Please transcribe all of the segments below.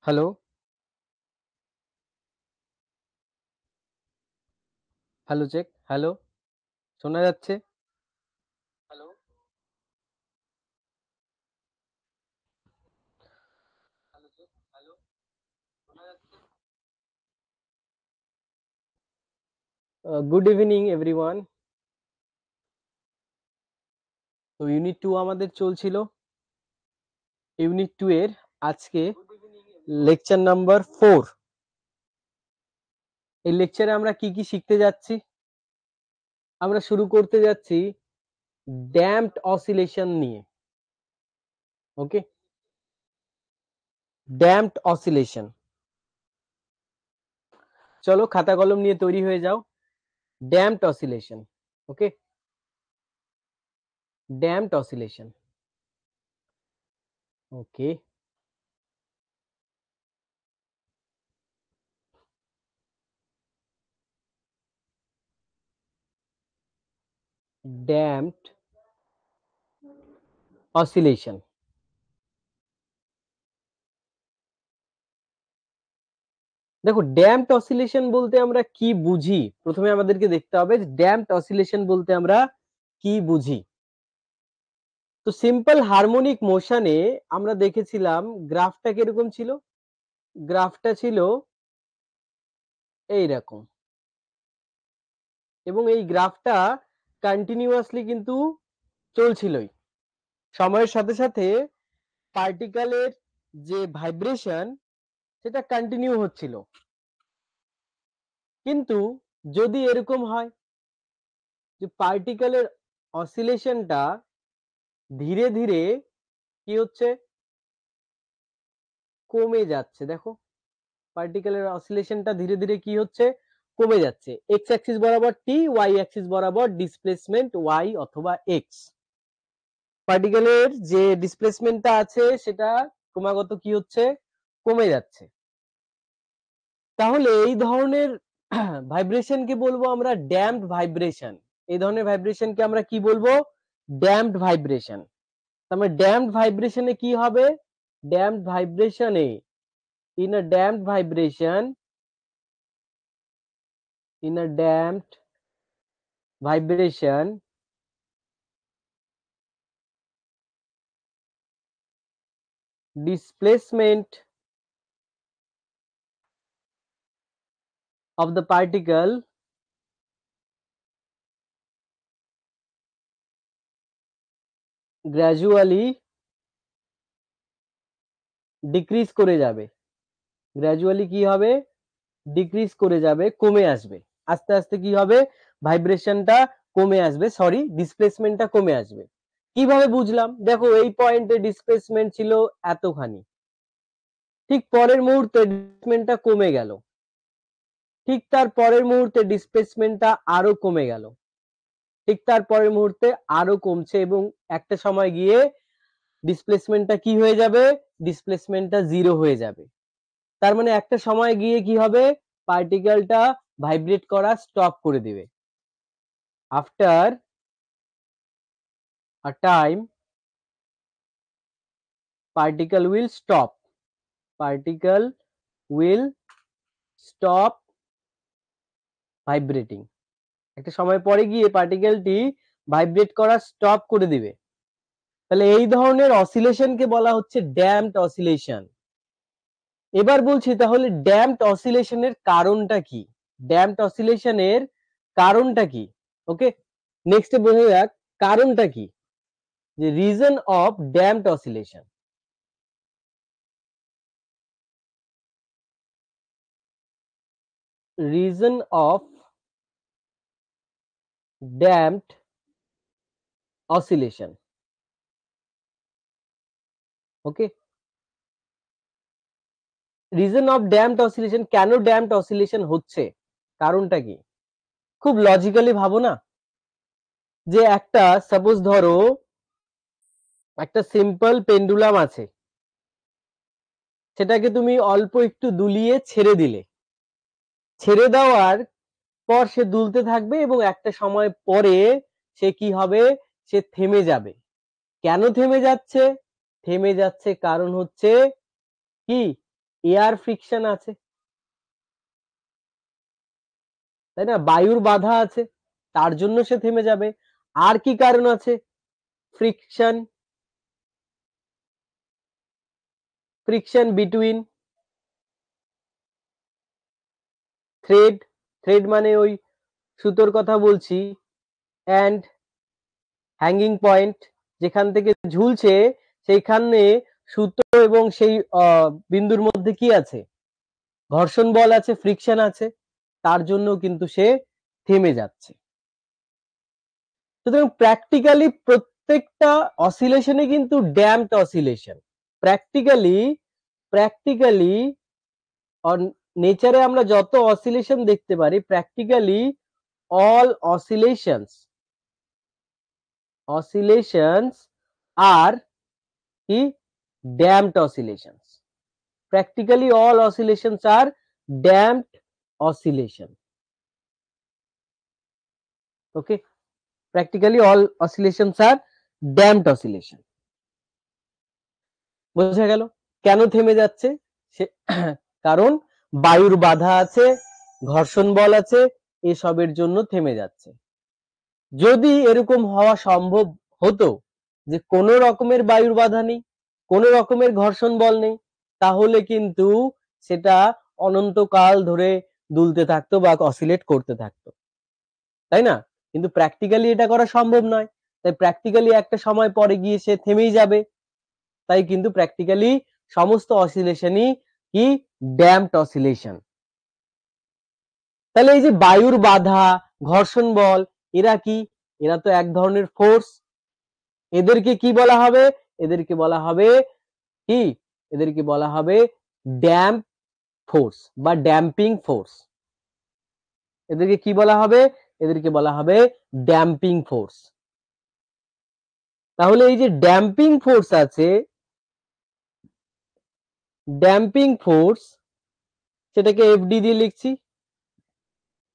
Hello, hello check, hello, শোনা যাচ্ছে? Good evening everyone. তো ইউনিট 2 আমাদের চলছিল। ইউনিট 2 এর আজকে লেকচার নাম্বার 4। এই লেকচারে আমরা কি কি শিখতে যাচ্ছি? আমরা শুরু করতে যাচ্ছি ড্যাম্পড অসিলেশন নিয়ে। Okay, damped oscillation. চলো খাতা কলম নিয়ে তৈরি হয়ে যাও। Damped oscillation. Okay, damped oscillation. Okay, damped oscillation. দেখো, ড্যাম্পড অসিলেশন বলতে আমরা কি বুঝি? প্রথমে আমাদেরকে দেখতে হবে ড্যাম্পড অসিলেশন বলতে আমরা কি বুঝি। তো সিম্পল হারমোনিক মোশনে আমরা দেখেছিলাম গ্রাফটা কিরকম ছিল। গ্রাফটা ছিল এইরকম, এবং এই গ্রাফটা কন্টিনিউয়াসলি কিন্তু চলছিলই। সময়ের সাথে সাথে পার্টিকেলের যে ভাইব্রেশন সেটা কন্টিনিউ হচ্ছিল। কিন্তু যদি এরকম হয় যে পার্টিকেলের অসিলেশনটা ধীরে ধীরে কি হচ্ছে, কমে যাচ্ছে। দেখো, পার্টিকেলের অসিলেশনটা ধীরে ধীরে কি হচ্ছে, কমে যাচ্ছে। এক্স অ্যাক্সিস বরাবর টি, ওয়াই অ্যাক্সিস বরাবর ডিসপ্লেসমেন্ট ওয়াই অথবা এক্স। পার্টিকেলের যে ডিসপ্লেসমেন্টটা আছে সেটা ক্রমাগত কি হচ্ছে, কমে যাচ্ছে। তাহলে এই ধরনের ভাইব্রেশনকে বলবো আমরা ড্যাম্পড ভাইব্রেশন। এই ধরনের ভাইব্রেশনকে আমরা কি বলবো, ড্যাম্পড ভাইব্রেশন। তার মানে ড্যাম্পড ভাইব্রেশনে কি হবে, damped ভাইব্রেশনে in a damped vibration, in a damped vibration, displacement of the particle gradually decrease করে যাবে। গ্র্যাজুয়ালি কি হবে, ডিক্রিজ করে যাবে, কমে আসবে। আস্তে আস্তে কি হবে, ভাইব্রেশনটা কমে আসবে, সরি ডিসপ্লেসমেন্টটা কমে আসবে। কিভাবে বুঝলাম? দেখো, এই পয়েন্টে ডিসপ্লেসমেন্ট ছিল এতখানি, ঠিক পরের মুহূর্তে ডিসপ্লেসমেন্টটা কমে গেল, ঠিক তার পরের মুহূর্তে ডিসপ্লেসমেন্টটা আরো কমে গেল, ঠিক তার পরের মুহূর্তে আরো কমছে, এবং একটা সময় গিয়ে ডিসপ্লেসমেন্টটা কি হয়ে যাবে, ডিসপ্লেসমেন্টটা জিরো হয়ে যাবে। তার মানে একটা সময় গিয়ে কি হবে, পার্টিকেলটা ভাইব্রেট করা স্টপ করে দিবে। After a time particle will stop, particle will stop vibrating. একটা সময় পরে গিয়ে পার্টিকেলটি ভাইব্রেট করা স্টপ করে দিবে। তাহলে এই ধরনের অসিলেশনকে বলা হচ্ছে ড্যাম্পড অসিলেশন। এবার বলছি, তাহলে ড্যাম্পড অসিলেশনের কারণটা কি? ড্যাম্পড অসিলেশনের কারণটা কি? ওকে, নেক্সটে বোঝা যাক কারণটা কি, যে reason of damped oscillation. Reason of damped oscillation. Okay, reason of damped oscillation, কেন ড্যাম্পড অসিলেশন হচ্ছে, কারণটা কি? খুব লজিক্যালি ভাবো না, যে একটা সাপোজ ধরো একটা সিম্পল পেন্ডুলাম আছে, সেটাকে তুমি অল্প একটু দুলিয়ে ছেড়ে দিলে, ছেড়ে দেওয়ার পর সে দুলতে থাকবে এবং একটা সময় পরে সে কি হবে, সে থেমে যাবে। কেন থেমে যাচ্ছে? থেমে যাচ্ছে কারণ হচ্ছে কি, এয়ার ফ্রিকশন আছে, তাই না, বায়ুর বাধা আছে, তার জন্য সে থেমে যাবে। আর কি কারণ আছে? Friction, friction between thread, thread মানে ওই সুতোর কথা বলছি, অ্যান্ড হ্যাঙ্গিং পয়েন্ট, যেখান থেকে ঝুলছে সেইখানে সুতো এবং সেই বিন্দুর মধ্যে কি আছে, ঘর্ষণ বল আছে, ফ্রিকশন আছে, তার জন্য কিন্তু সে থেমে যাচ্ছে। সুতরাং প্র্যাকটিক্যালি প্রত্যেকটা অসিলেশনে কিন্তু ড্যাম্পড অসিলেশন, প্র্যাকটিক্যালি প্র্যাকটিক্যালি নেচারে আমরা যত অসিলেশন দেখতে পারি, প্র্যাকটিক্যালি all oscillations are কি, damped oscillations. Practically all oscillations are damped oscillation. Okay, practically all oscillations are damped oscillation. বোঝা গেল কেন থেমে যাচ্ছে? কারণ বায়ুর বাধা আছে, ঘর্ষণ বল আছে, এসবের জন্য থেমে যাচ্ছে। যদি এরকম হওয়া সম্ভব হতো যে কোনো রকমের বায়ুর বাধা নেই, কোনো রকমের ঘর্ষণ বল নেই, তাহলে কিন্তু সেটা অনন্তকাল ধরে দুলতে থাকতো বা অসিলেট করতে থাকতো, তাই না? কিন্তু প্র্যাকটিক্যালি এটা করা সম্ভব নয়, তাই প্র্যাকটিক্যালি একটা সময় পরে গিয়ে সে থেমেই যাবে। তাই কিন্তু প্র্যাকটিক্যালি সমস্ত অসিলেশনই কি, ড্যাম্পড অসিলেশন। তাহলে এই যে বায়ুর বাধা, ঘর্ষণ বল, এরা কি, এরা তো এক ধরনের ফোর্স। এদেরকে কি বলা হবে? এদেরকে বলা হবে কি, এদেরকে বলা হবে ড্যাম্প ফোর্স বা ড্যাম্পিং ফোর্স। এদেরকে কি বলা হবে? এদেরকে বলা হবে ড্যাম্পিং ফোর্স। তাহলে এই যে ড্যাম্পিং ফোর্স আছে, ড্যাম্পিং ফোর্স, সেটাকে এফডি দিয়ে লিখছি।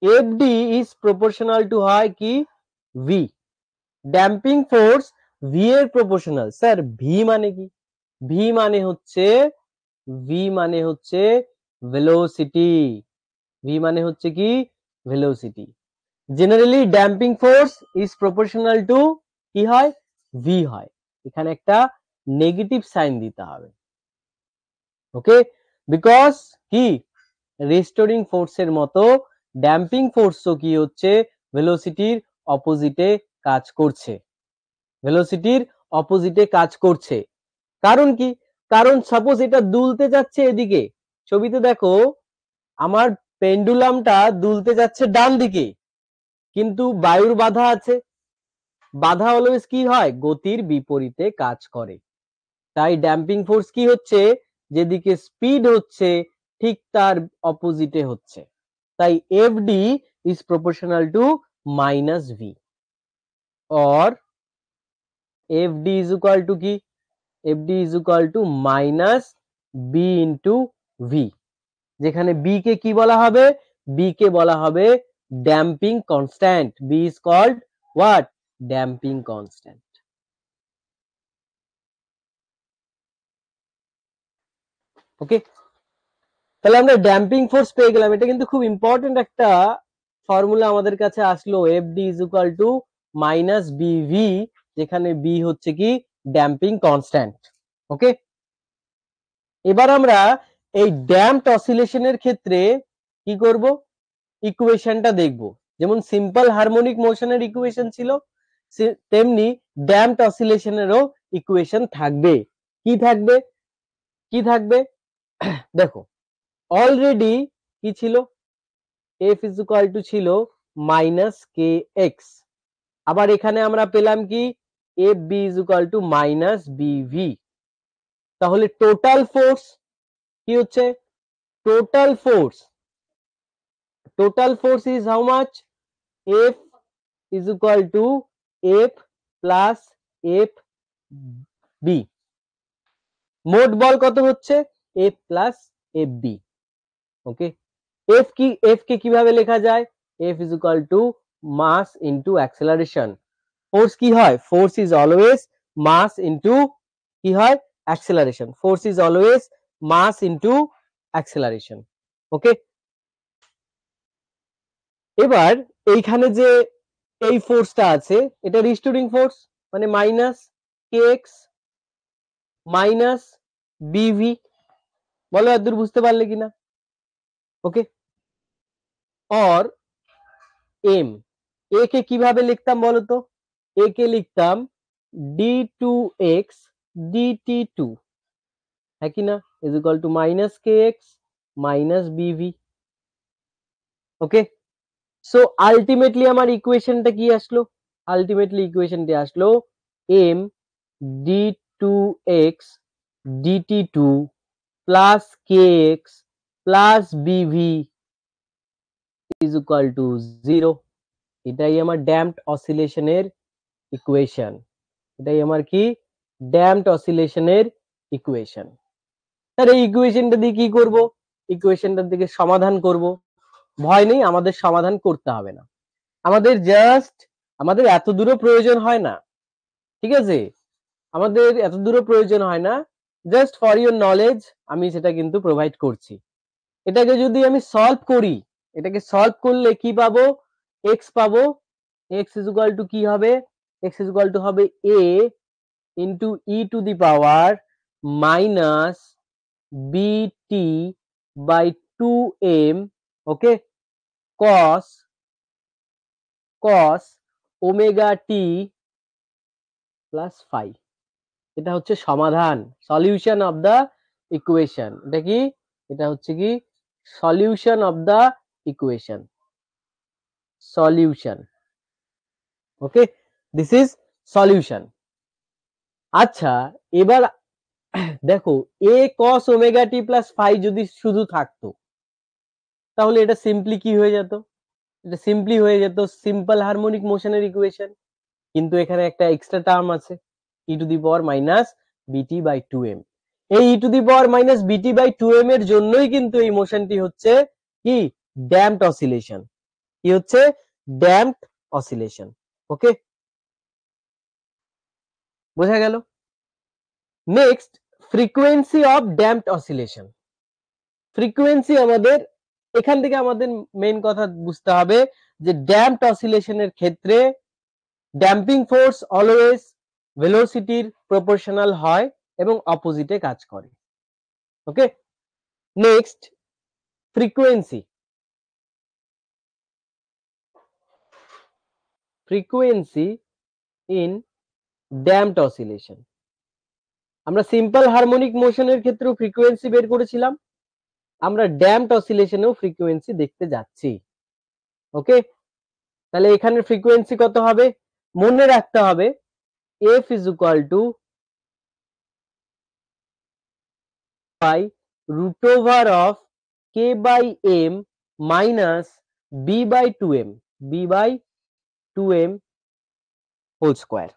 এফডি ইজ প্রপোর্শনাল টু হয় কি, ভি। ড্যাম্পিং ফোর্স ভি এর প্রপোর্শনাল। স্যার ভি মানে কি? ভি মানে হচ্ছে, ভি মানে হচ্ছে ভেলোসিটি। ভি মানে হচ্ছে কি, velocity. Generally damping force is proportional two কি হয়, ভি হয়। এখানে একটা নেগেটিভ সাইন দিতে হবে। ওকে, বিকজ কি, রেস্টোরিং ফোর্সের মতো ড্যাম্পিং ফোর্সও কি হচ্ছে, ভেলোসিটির অপোজিটে কাজ করছে, ভেলোসিটির অপোজিটে কাজ করছে। কারণ কি, কারণ সাপোজ এটা দুলতে যাচ্ছে এদিকে, ছবিতে দেখো আমার পেন্ডুলামটা দুলতে যাচ্ছে ডান দিকে, কিন্তু বায়ুর বাধা আছে। বাধা অলওয়েজ কি হয়, গতির বিপরীতে কাজ করে। তাই ড্যাম্পিং ফোর্স কি হচ্ছে, যেদিকে স্পিড হচ্ছে ঠিক তার অপোজিটে হচ্ছে। তাই FD is proportional to minus V, or FD is equal to কি, FD is equal to minus B into V. যেখানে বি কে কি বলা হবে, বি কে বলা হবে damping constant. B is called what, damping constant. Okay, তাহলে আমরা ড্যাম্পিং ফোর্স পেয়ে গেলাম। এটা কিন্তু খুব ইম্পর্টেন্ট একটা ফর্মুলা আমাদের কাছে আসলো, FD is equal to minus বিভি, যেখানে বি হচ্ছে কি, ড্যাম্পিং কনস্ট্যান্ট। ওকে, এবার আমরা এই ড্যাম্পড অসিলেশনের ক্ষেত্রে কি করব, ইকুয়েশনটা দেখব। যেমন সিম্পল হারমোনিক মোশনের ইকুয়েশন ছিল, তেমনি ড্যাম্পড অসিলেশনেরও ইকুয়েশন থাকবে। কি থাকবে, কি থাকবে দেখো, অলরেডি কি ছিল, এফ ইজ ইকুয়াল টু ছিল মাইনাস কে এক্স। আবার এখানে আমরা পেলাম কি, F b is equal to minus b v. তাহলে টোটাল ফোর্স কি হচ্ছে, total force is how much, F is equal to F plus F B, মোট বল কত হচ্ছে F plus F B। ওকে, F কে কিভাবে লেখা যায়, F is equal to mass into acceleration। Force কি হয়, force is always mass into কি হয় acceleration, force is always mass into acceleration. Okay, এবার এইখানে যে এই ফোর্সটা আছে এটা রিস্টোরিং ফোর্স, মানে মাইনাস kx মাইনাস বিভি। বলো এতদূর বুঝতে পারলে কিনা? ওকে, और এম, এ কে কিভাবে লিখতাম বলো তো, এ কে লিখতাম d2x dt2, है कि ना, इज इक्वल टू माइनस के एक्स माइनस बीवी। ওকে, সো আলটিমেটলি আমার ইকুয়েশনটা কি আসলো, আলটিমেটলি ইকুয়েশনটা আসলো M D two X DT two plus K X plus BV is equal to 0। এটাই আমার ড্যাম্পড অসিলেশনের ইকুয়েশন, এটাই আমার কি ড্যাম্পড অসিলেশনের ইকুয়েশন। তার এই ইকুয়েশনটা দিয়ে কি করব, ইকুয়েশনটার দিকে সমাধান করব। ভয় নেই, আমাদের সমাধান করতে হবে না, আমাদের জাস্ট আমাদের এত দূরও প্রয়োজন হয় না, ঠিক আছে, আমাদের এত দূরও প্রয়োজন হয় না, জাস্ট ফর ইওর নলেজ আমি সেটা কিন্তু প্রোভাইড করছি। এটাকে যদি আমি সলভ করি, এটাকে সলভ করলে কি পাবো, এক্স পাবো, এক্স ইজ ইকুয়াল টু কি হবে, এক্স ইজ ইকুয়াল টু হবে A into E to the power minus BT by 2m, okay, cos omega T plus phi. এটা হচ্ছে সমাধান, সলিউশন অফ দা ইকুয়েশন। এটা কি, এটা হচ্ছে কি solution of the equation, solution. Okay, this is solution. আচ্ছা, এবার দেখো A cos omega T plus phi যদি শুধু থাকতো তাহলে এটা সিম্পলি কি হয়ে যেত, এটা সিম্পলি হয়ে যেত সিম্পল হারমোনিক মোশনের ইকুয়েশন। কিন্তু এখানে একটা এক্সট্রা টার্ম আছে ই to the power minus BT by 2m। এই ই to the power minus BT by 2m এর জন্যই কিন্তু এই মোশনটি হচ্ছে কি ড্যাম্পড অসিলেশন, কি হচ্ছে ড্যাম্পড অসিলেশন। ওকে, বোঝা গেল? Next, frequency of damped oscillation. Frequency আমাদের এখান থেকে আমাদের মেইন কথা বুঝতে হবে যে ড্যাম্পড অসিলেশনের ক্ষেত্রে ড্যাম্পিং ফোর্স অলওয়েজ ভেলোসিটির প্রপোর্শনাল হয় এবং অপোজিটে কাজ করে। Okay, next frequency, frequency in damped oscillation. আমরা সিম্পল হারমোনিক মোশনের ক্ষেত্রেও ফ্রিকোয়েন্সি বের করেছিলাম, আমরা ড্যাম্পড অসিলেশনেও ফ্রিকোয়েন্সি দেখতে যাচ্ছি। ওকে, তাহলে এখানে ফ্রিকোয়েন্সি কত হবে, মনে রাখতে হবে F is equal to by root over of K by M minus B by 2m, B by 2m whole square.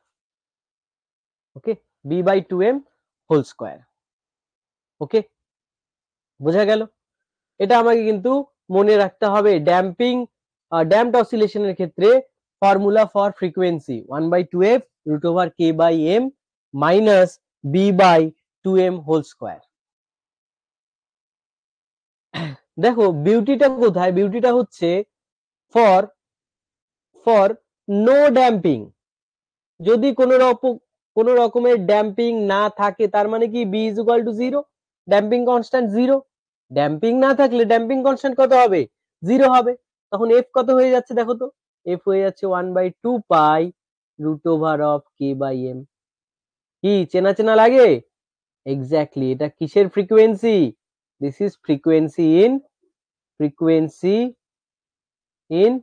Okay, B by 2m whole square. Okay, বোঝা গেল? এটা আমাকে কিন্তু মনে রাখতে হবে। ড্যাম্পড অসিলেশনের ক্ষেত্রে formula for frequency 1/2f root over k by M minus B by 2m whole square. দেখো বিউটিটা কোথায়, বিউটিটা হচ্ছে ফর নো ড্যাম্পিং। যদি কোন রকমের ড্যাম্পিং না থাকে তার মানে কি b is equal to 0, damping constant 0। Damping না থাকলে ড্যাম্পিং কনস্ট্যান্ট কত হবে, 0 হবে। তখন এফ কত হয়ে যাচ্ছে দেখো তো, এফ হয়ে যাচ্ছে 1/2 pi root over of K by M. কি চেনা চেনা লাগে? এক্স্যাক্টলি, এটা কিসের frequency, this is frequency in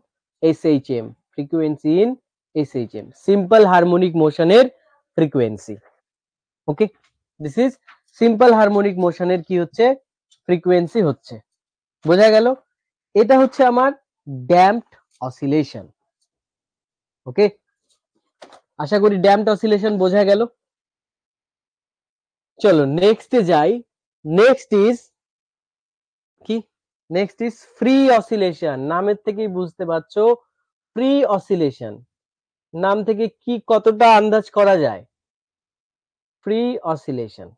SHM, frequency in SHM, simple harmonic মোশনের frequency. Okay, this is simple harmonic মোশনের কি হচ্ছে, ফ্রিকোয়েন্সি হচ্ছে। বোঝা গেল? এটা হচ্ছে আমার ড্যাম্পড অসিলেশন। ওকে, আশা করি ড্যাম্পড অসিলেশন বোঝা গেল। চলো নেক্সটে যাই। নেক্সট ইজ কি, নেক্সট ইজ ফ্রি অসিলেশন। নামের থেকেই বুঝতে পারছো ফ্রি অসিলেশন, নাম থেকে কি কতটা আন্দাজ করা যায়। ফ্রি অসিলেশন,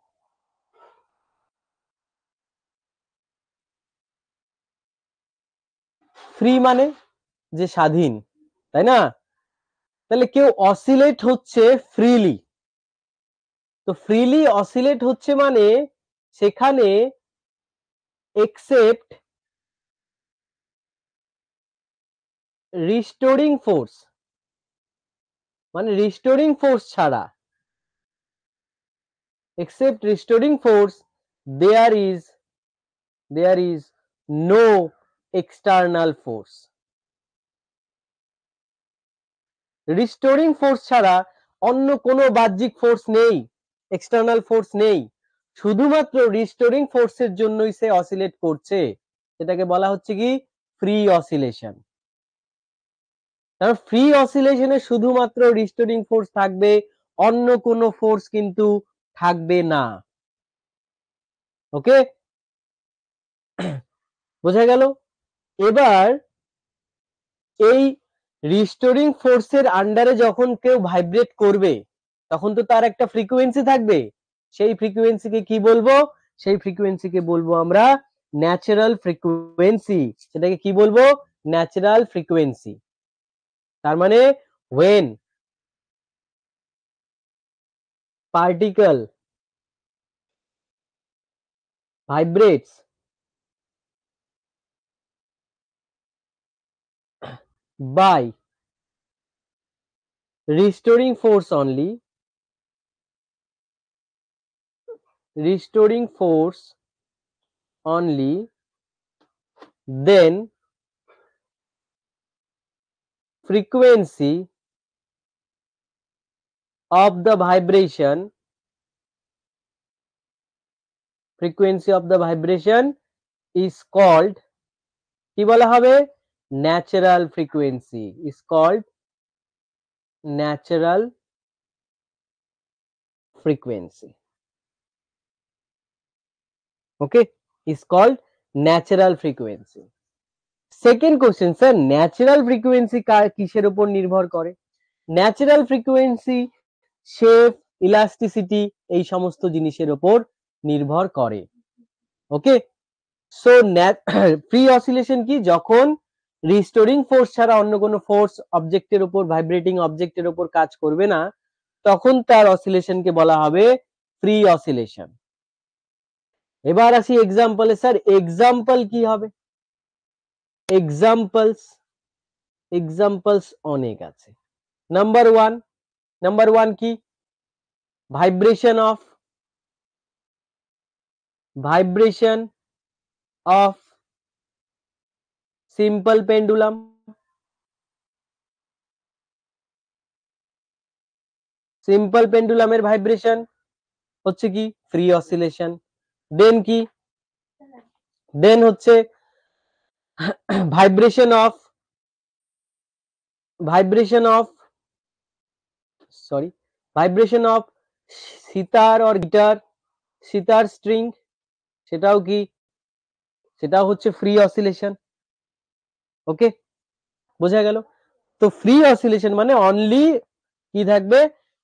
ফ্রি মানে যে স্বাধীন, তাই না? তাহলে কেউ অসিলেট হচ্ছে ফ্রিলি, তো ফ্রিলি অসিলেট হচ্ছে মানে সেখানে এক্সেপ্ট রিস্টোরিং ফোর্স, মানে রিস্টোরিং ফোর্স ছাড়া, except restoring force there is no external force. Restoring force ছাড়া অন্য কোনো বাহ্যিক ফোর্স নেই, এক্সটার্নাল ফোর্স নেই, শুধুমাত্র রিস্টোরিং ফোর্সের জন্যই সে অসিলেট করছে। এটাকে বলা হচ্ছে কি, ফ্রি অসিলেশন। কারণ ফ্রি অসিলেশনে শুধুমাত্র রিস্টোরিং ফোর্স থাকবে, অন্য কোনো ফোর্স কিন্তু থাকবে না। ওকে, বোঝা গেল? এবার এই রিস্টোরিং ফোর্সের আন্ডারে যখন কেউ ভাইব্রেট করবে তখন তো তার একটা ফ্রিকোয়েন্সি থাকবে, সেই ফ্রিকোয়েন্সিকে কি বলবো, সেই ফ্রিকোয়েন্সিকে বলবো আমরা ন্যাচারাল ফ্রিকোয়েন্সি। সেটাকে কি বলবো, ন্যাচারাল ফ্রিকোয়েন্সি। তার মানে when particle vibrates by restoring force only, restoring force only, then frequency of the vibration, frequency of the vibration is called, কি বলা হবে, natural frequency, is called natural frequency. Okay, is called natural frequency. Second question, sir natural frequency কিসের উপর নির্ভর করে? Natural frequency shape, elasticity, এই সমস্ত জিনিসের উপর নির্ভর করে। ওকে, সো ফ্রি অসিলেশন কি, যখন রিস্টোরিং ফোর্স ছাড়া অন্য কোনো ফোর্স অবজেক্টের উপর, ভাইব্রেটিং অবজেক্টের উপর কাজ করবে না, তখন তার অসিলেশনকে বলা হবে ফ্রি অসিলেশন। এবার আসি এক্সাম্পলে। স্যার এক্সাম্পল কি হবে? এক্সাম্পলস অনেক আছে। নাম্বার ওয়ান কি, vibration of simple pendulum, simple পেন্ডুলামের ভাইব্রেশন হচ্ছে কি, ফ্রি অসিলেশন। দেন কি, দেন হচ্ছে vibration of sitar or guitar, sitar string, সেটাও কি, সেটাও হচ্ছে ফ্রি অসিলেশন। ওকে, বোঝা গেল? তো ফ্রি অসিলেশন মানে অনলি কি থাকবে,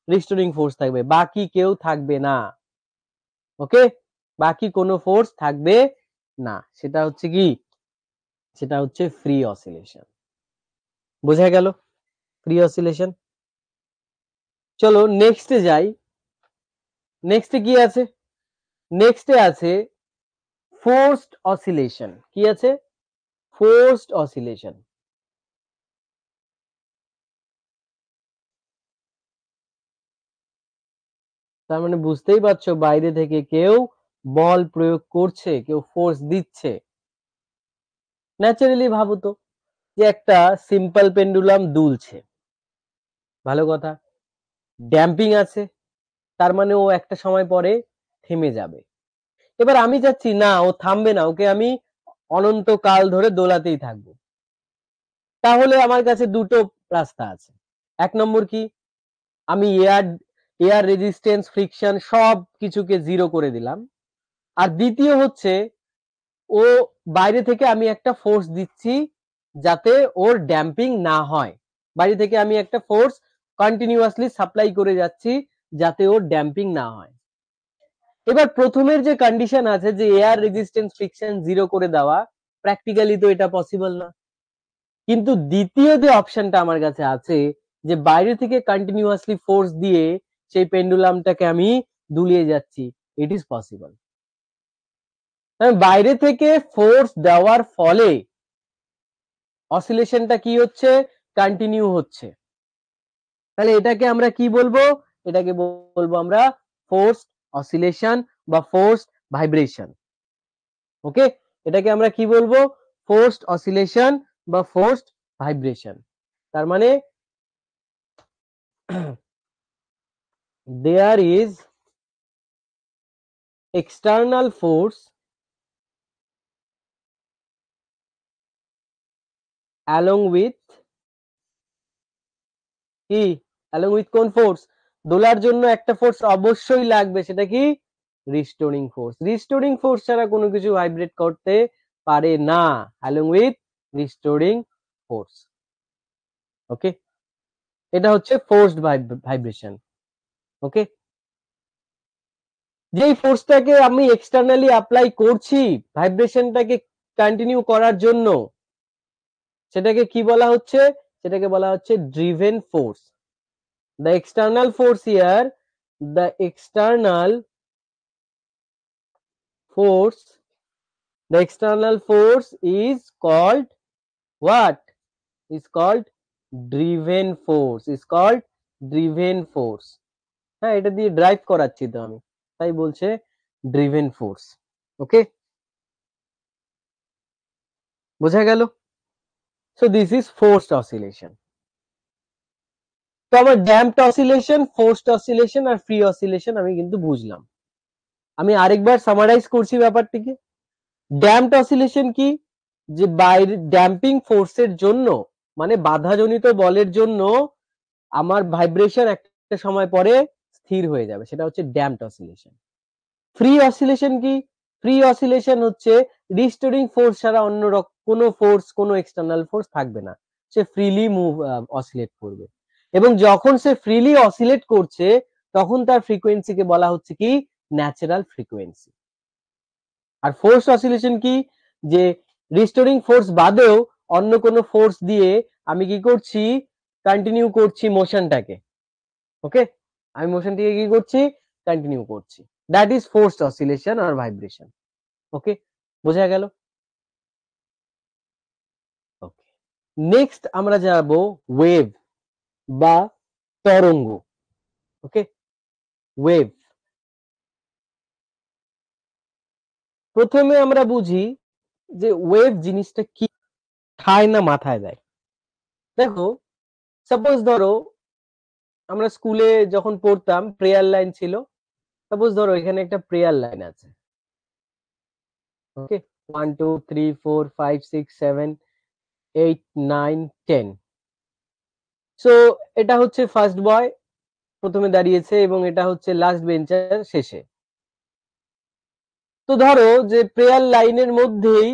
রিস্টোরিং ফোর্স থাকবে, বাকি কেউ থাকবে না। ওকে, বাকি কোনো ফোর্স থাকবে না, সেটা হচ্ছে কি, সেটা হচ্ছে ফ্রি অসিলেশন। বোঝা গেল ফ্রি অসিলেশন? চলো নেক্সটে যাই। নেক্সটে কি আছে? নেক্সটে আছে ফোর্সড অসিলেশন। কি আছে? Forced oscillation. তার মানে বুঝতেই পারছো বাইরে থেকে কেউ বল প্রয়োগ করছে, কেউ ফোর্স দিচ্ছে। ন্যাচারালি ভাবো তো যে একটা সিম্পল পেন্ডুলাম দুলছে, ভালো কথা, ড্যাম্পিং আছে, তার মানে ও একটা সময় পরে থেমে যাবে। এবার আমি চাচ্ছি না ও থামবে না, ওকে আমি অনন্তকাল ধরে দোলাতেই থাকবো। তাহলে আমার কাছে দুটো রাস্তা আছে। এক নম্বর কি, আমি এয়ার রেজিস্ট্যান্স, ফ্রিকশন সব কিছুকে জিরো করে দিলাম। আর দ্বিতীয় হচ্ছে ও বাইরে থেকে আমি একটা ফোর্স দিচ্ছি যাতে ওর ড্যাম্পিং না হয়। বাইরে থেকে আমি একটা ফোর্স কন্টিনিউয়াসলি সাপ্লাই করে যাচ্ছি যাতে ওর ড্যাম্পিং না হয়। এবার প্রথমের যে কন্ডিশন আছে যে এয়ার রেজিস্ট্যান্স ফ্রিকশন জিরো করে দেওয়া, প্র্যাকটিক্যালি তো এটা পসিবল না। কিন্তু দ্বিতীয় যে অপশনটা আমার কাছে আছে যে বাইরে থেকে কন্টিনিউয়াসলি ফোর্স দিয়ে সেই পেন্ডুলামটাকে আমি দুলিয়ে যাচ্ছি, ইট ইজ পসিবল। বাইরে থেকে ফোর্স দেওয়ার ফলে অসিলেশনটা কি হচ্ছে, কন্টিনিউ হচ্ছে। তাহলে এটাকে আমরা কি বলবো, এটাকে বলবো আমরা ফোর্সড অসিলেশন বা ফোর্সড ভাইব্রেশন। ওকে, এটাকে আমরা কি বলবো, ফোর্সড অসিলেশন বা ফোর্সড ভাইব্রেশন। তার মানে there is external force along with কি, along with কোন ফোর্স, দোলার জন্য একটা ফোর্স অবশ্যই লাগবে, সেটা কি, রিস্টোরিং ফোর্স। রিস্টোরিং ফোর্স ছাড়া কোনো কিছু ভাইব্রেট করতে পারে না, along with রিস্টোরিং ফোর্স। ওকে, এটা হচ্ছে ফোর্সড ভাইব্রেশন। ওকে, যেই ফোর্সটাকে আমি এক্সটার্নালি অ্যাপ্লাই করছি ভাইব্রেশনটাকে কন্টিনিউ করার জন্য, সেটাকে কি বলা হচ্ছে, সেটাকে বলা হচ্ছে driven force. the external force here, the external force, the external force is called what, is called driven force, is called driven force। হ্যাঁ, এটা দিয়ে ড্রাইভ করাচ্ছি তো আমি, তাই বলছে ড্রিভেন ফোর্স। ওকে, বোঝা গেল? So this is forced oscillation. তো আমার ড্যাম্পড অসিলেশন, ফোর্সড অসিলেশন আর ফ্রি অসিলেশন আমি কিন্তু বুঝলাম। আমি আরেকবার সামারাইজ করছি ব্যাপারটিকে। ড্যাম্পড অসিলেশন কি, যে বাইরে ড্যাম্পিং ফোর্সের জন্য, মানে বাধাজনিত বলের জন্য আমার ভাইব্রেশন একটা সময় পরে স্থির হয়ে যাবে, সেটা হচ্ছে ড্যাম্পড অসিলেশন। ফ্রি অসিলেশন কি, ফ্রি অসিলেশন হচ্ছে রিস্টোরিং ফোর্স ছাড়া অন্য কোনো ফোর্স, কোনো এক্সটার্নাল ফোর্স থাকবে না, সে ফ্রিলি অসিলেট করবে। এবং যখন সে ফ্রিলি অসিলেট করছে তখন তার ফ্রিকোয়েন্সিকে বলা হচ্ছে কি, ন্যাচারাল ফ্রিকোয়েন্সি। আর ফোর্স অসিলেশন কি, যে রিস্টোরিং ফোর্স বাদেও অন্য কোনো ফোর্স দিয়ে আমি কি করছি, কন্টিনিউ করছি মোশনটাকে। ওকে, আমি মোশনটাকে কি করছি, কন্টিনিউ করছি, দ্যাট ইজ ফোর্সড অসিলেশন আর ভাইব্রেশন। ওকে, বোঝা গেল? ওকে, নেক্সট আমরা যাব ওয়েভ বা তরঙ্গ। Okay, wave. প্রথমে আমরা বুঝি যে ওয়েভ জিনিসটা কি, খায় না মাথায় দেয়। দেখো, সাপোজ ধরো আমরা স্কুলে যখন পড়তাম প্রেয়ার লাইন ছিল, সাপোজ ধরো এখানে একটা প্রেয়ার লাইন আছে। ওকে, 1 2 3 4 5 6 7 8 9 10। সো এটা হচ্ছে ফার্স্ট বয় প্রথমে দাঁড়িয়েছে এবং এটা হচ্ছে লাস্ট বেঞ্চার শেষে। তো ধরো যে প্রেয়ার লাইনের মধ্যেই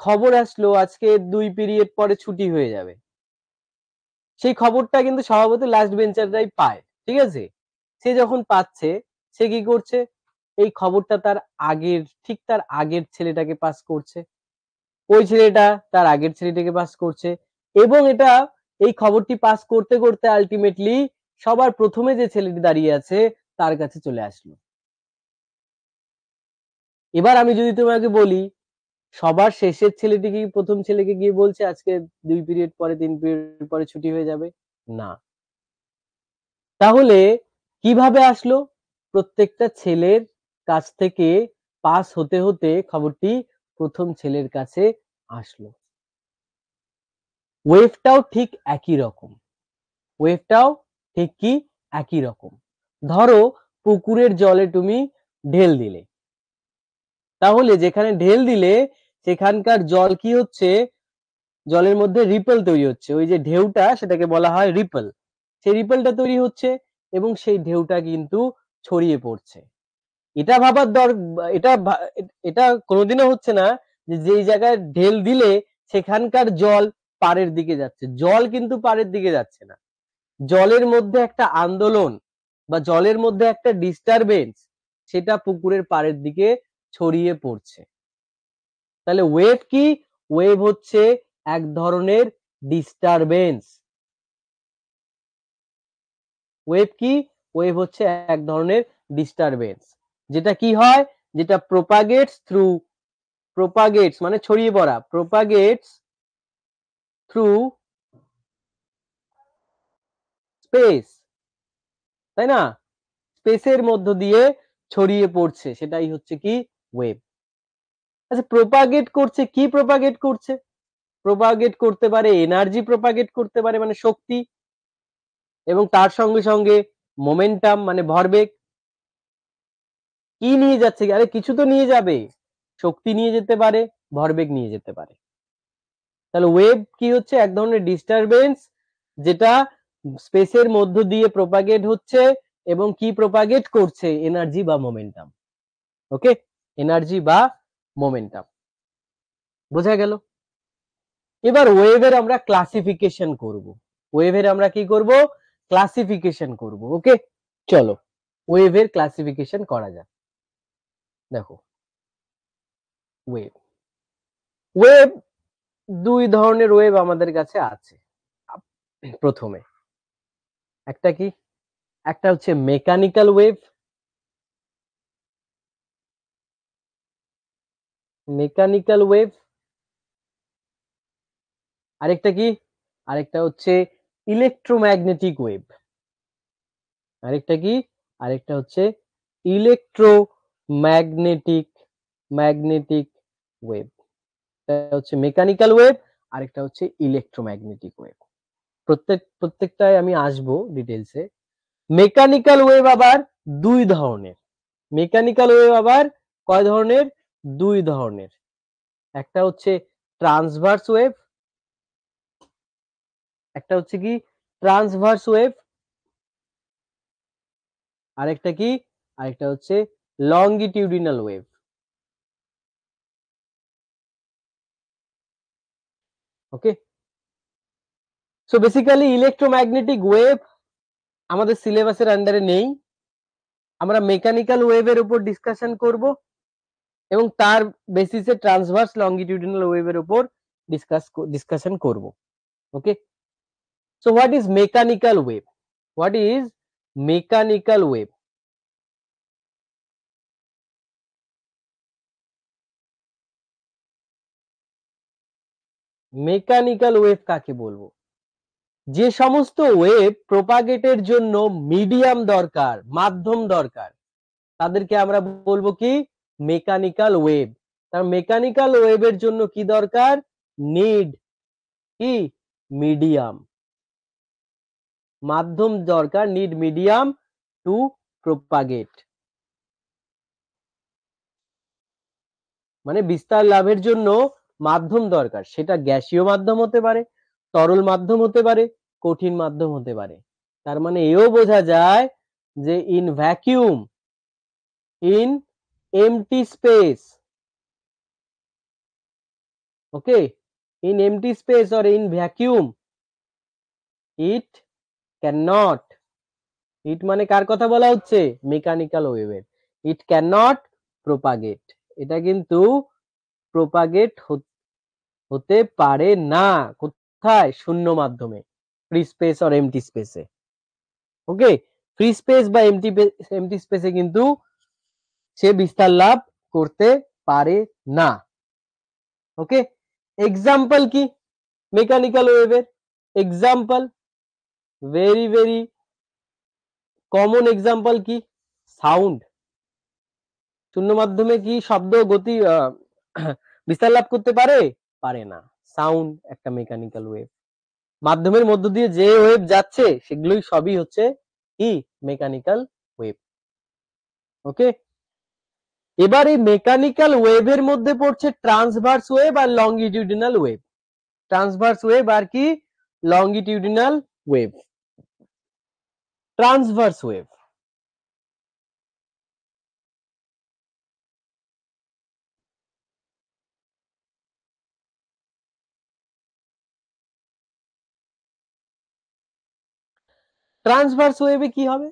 খবর আসলো আজকে 2 পিরিয়ড পরে ছুটি হয়ে যাবে, সেই খবরটা কিন্তু স্বভাবত লাস্ট বেঞ্চাররাই পায়, ঠিক আছে? সে যখন পাচ্ছে, সে কি করছে, এই খবরটা তার আগের, ঠিক তার আগের ছেলেটাকে পাস করছে, ওই ছেলেটা তার আগের ছেলেটাকে পাস করছে, এবং এটা এই খবরটি পাস করতে করতে আলটিমেটলি সবার প্রথমে যে ছেলেটি দাঁড়িয়ে আছে তার কাছে চলে আসলো। এবার আমি যদি তোমাকে বলি সবার শেষের ছেলেটি কি প্রথম ছেলেকে গিয়ে বলছে আজকে 2 পিরিয়ড পরে 3 পিরিয়ড পরে ছুটি হয়ে যাবে? না। তাহলে কিভাবে আসলো? প্রত্যেকটা ছেলের কাছ থেকে পাস হতে হতে খবরটি প্রথম ছেলের কাছে আসলো। ওয়েভটাও ঠিক একই রকম, ওয়েভটাও ঠিক কি একই রকম। ধরো পুকুরের জলে তুমি ঢেল দিলে। তাহলে যেখানে ঢেল দিলে সেখানকার জল কি হচ্ছে, জলের মধ্যে রিপল তৈরি হচ্ছে, ওই যে ঢেউটা সেটাকে বলা হয় রিপল, সেই রিপলটা তৈরি হচ্ছে এবং সেই ঢেউটা কিন্তু ছড়িয়ে পড়ছে। এটা ভাবার এটা এটা কোনোদিনও হচ্ছে না যে যেই জায়গায় ঢেল দিলে সেখানকার জল পাড়ের দিকে যাচ্ছে, জল কিন্তু পাড়ের দিকে যাচ্ছে না, জলের মধ্যে একটা আন্দোলন বা জলের মধ্যে একটা ডিস্টারবেন্স, সেটা পুকুরের পাড়ের দিকে ছড়িয়ে পড়ছে। তাহলে ওয়েভ কি, ওয়েভ হচ্ছে এক ধরনের ডিস্টারবেন্স। ওয়েভ কি, ওয়েভ হচ্ছে এক ধরনের ডিস্টারবেন্স, যেটা কি হয়, যেটা প্রোপাগেটস মানে ছড়িয়ে পড়া, প্রোপাগেটস থ্রু স্পেস, তাই না, স্পেসের মধ্য দিয়ে ছড়িয়ে পড়ছে, সেটাই হচ্ছে কি ওয়েভ। আচ্ছা প্রোপাগেট করছে, কি প্রোপাগেট করছে, প্রোপাগেট করতে পারে এনার্জি, প্রোপাগেট করতে পারে মানে শক্তি, এবং তার সঙ্গে সঙ্গে মোমেন্টাম মানে ভরবেগ। কি নিয়ে যাচ্ছে, আরে কিছু তো নিয়ে যাবে, শক্তি নিয়ে যেতে পারে, ভরবেগ নিয়ে যেতে পারে। তাহলে ওয়েভ কি হচ্ছে, এক ধরনের ডিস্টারবেন্স যেটা স্পেসের মধ্য দিয়ে প্রোপাগেট হচ্ছে এবং কি প্রোপাগেট করছে, এনার্জি বা মোমেন্টাম। ওকে, এনার্জি বা মোমেন্টাম, বোঝা গেল। এবার ওয়েভের আমরা ক্লাসিফিকেশন করব, ওয়েভের আমরা কি করব, ক্লাসিফিকেশন করব। ওকে, চলো ওয়েভের ক্লাসিফিকেশন করা যাক। দেখো ওয়েভ, ওয়েভ দুই ধরনের ওয়েভ আমাদের কাছে আছে। প্রথমে একটা কি, একটা হচ্ছে মেকানিক্যাল ওয়েভ, মেকানিক্যাল ওয়েভ, আরেকটা কি, আরেকটা হচ্ছে ইলেকট্রোম্যাগনেটিক ওয়েভ, আরেকটা কি, আরেকটা হচ্ছে ইলেকট্রোম্যাগনেটিক ম্যাগনেটিক ওয়েভ। একটা হচ্ছে মেকানিক্যাল ওয়েভ, আরেকটা হচ্ছে ইলেকট্রোম্যাগনেটিক ওয়েভ। প্রত্যেকটায় আমি আসবো ডিটেলসে। মেকানিক্যাল ওয়েভ আবার দুই ধরনের, মেকানিক্যাল ওয়েভ আবার কয় ধরনের, দুই ধরনের। একটা হচ্ছে ট্রান্সভার্স ওয়েভ, একটা হচ্ছে কি ট্রান্সভার্স ওয়েভ, আরেকটা কি, আরেকটা হচ্ছে লংগিটিউডিনাল ওয়েভ। ওকে, সো বেসিক্যালি ইলেকট্রোম্যাগনেটিক ওয়েভ আমাদের সিলেবাসের আন্ডারে নেই, আমরা মেকানিক্যাল ওয়েভের উপর ডিসকাশন করব এবং তার বেসিসে ট্রান্সভার্স লংগিটিউডিনাল ওয়েভের উপর ডিসকাশন করব। Okay, so what is mechanical wave, what is mechanical wave? Mechanical wave কাকে বলবো, যে সমস্ত ওয়েভ প্রোপাগেটের জন্য মিডিয়াম দরকার, মাধ্যম দরকার, তাদেরকে আমরা বলবো কি মেকানিক্যাল ওয়েভ। তার মেকানিক্যাল ওয়েভের জন্য কি দরকার, নিড কি মিডিয়াম, মাধ্যম দরকার, নিড মিডিয়াম টু প্রোপাগেট, মানে বিস্তার লাভের জন্য মাধ্যম দরকার, সেটা গ্যাসীয় মাধ্যম হতে পারে, তরল মাধ্যম হতে পারে, কঠিন মাধ্যম হতে পারে। তার মানে এও বোঝা যায় যে in vacuum, in empty space, okay, in empty space or in vacuum, it can not, it মানে কার কথা বলা হচ্ছে, মেকানিক্যাল ওয়েভের, ইট ক্যান নট প্রোপাগেট, এটা কিন্তু প্রোপাগেট হতে পারে না, কোথায়, শূন্য মাধ্যমে, ফ্রি স্পেস অর এমটি স্পেসে। ওকে, ফ্রি স্পেস বা এমটি স্পেসে কিন্তু সে বিস্তার লাভ করতে পারে না। ওকে, এক্সাম্পল কি মেকানিক্যাল ওয়েভের, example very very common example কি, সাউন্ড, শূন্য মাধ্যমে কি শব্দ গতি বিস্তার লাভ করতে পারে, পারে না, সাউন্ড একটা মেকানিক্যাল ওয়েভ, মাধ্যমের মধ্য দিয়ে যে ওয়েভ যাচ্ছে সেগুলোই সবই হচ্ছে কি মেকানিক্যাল ওয়েভ। ওকে, এবার এই মেকানিক্যাল ওয়েভের মধ্যে পড়ছে ট্রান্সভার্স ওয়েভ আর লংগিটিউডিনাল ওয়েভ। ট্রান্সভার্স ওয়েভ আর কি longitudinal wave. Transverse wave, transverse ওয়েভে কি হবে?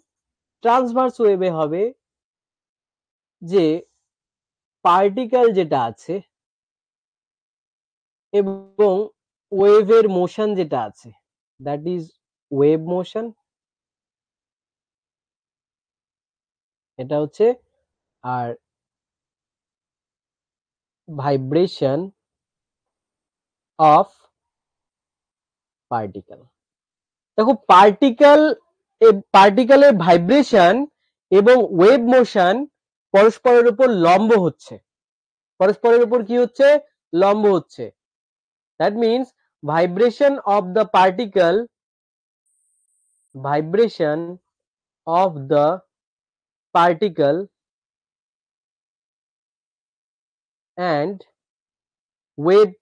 ট্রান্সভার্স ওয়েভে হবে যে পার্টিকেল যেটা আছে এবং ওয়েভের মোশন যেটা আছে, দ্যাট ইজ ওয়েভ মোশন, এটা হচ্ছে, আর ভাইব্রেশন অফ পার্টিকেল। দেখো পার্টিকেলের ভাইব্রেশন এবং ওয়েভ মোশন পরস্পরের উপর লম্ব হচ্ছে, পরস্পরের উপর কি হচ্ছে? লম্ব হচ্ছে। That means vibration of the particle, vibration of the particle and wave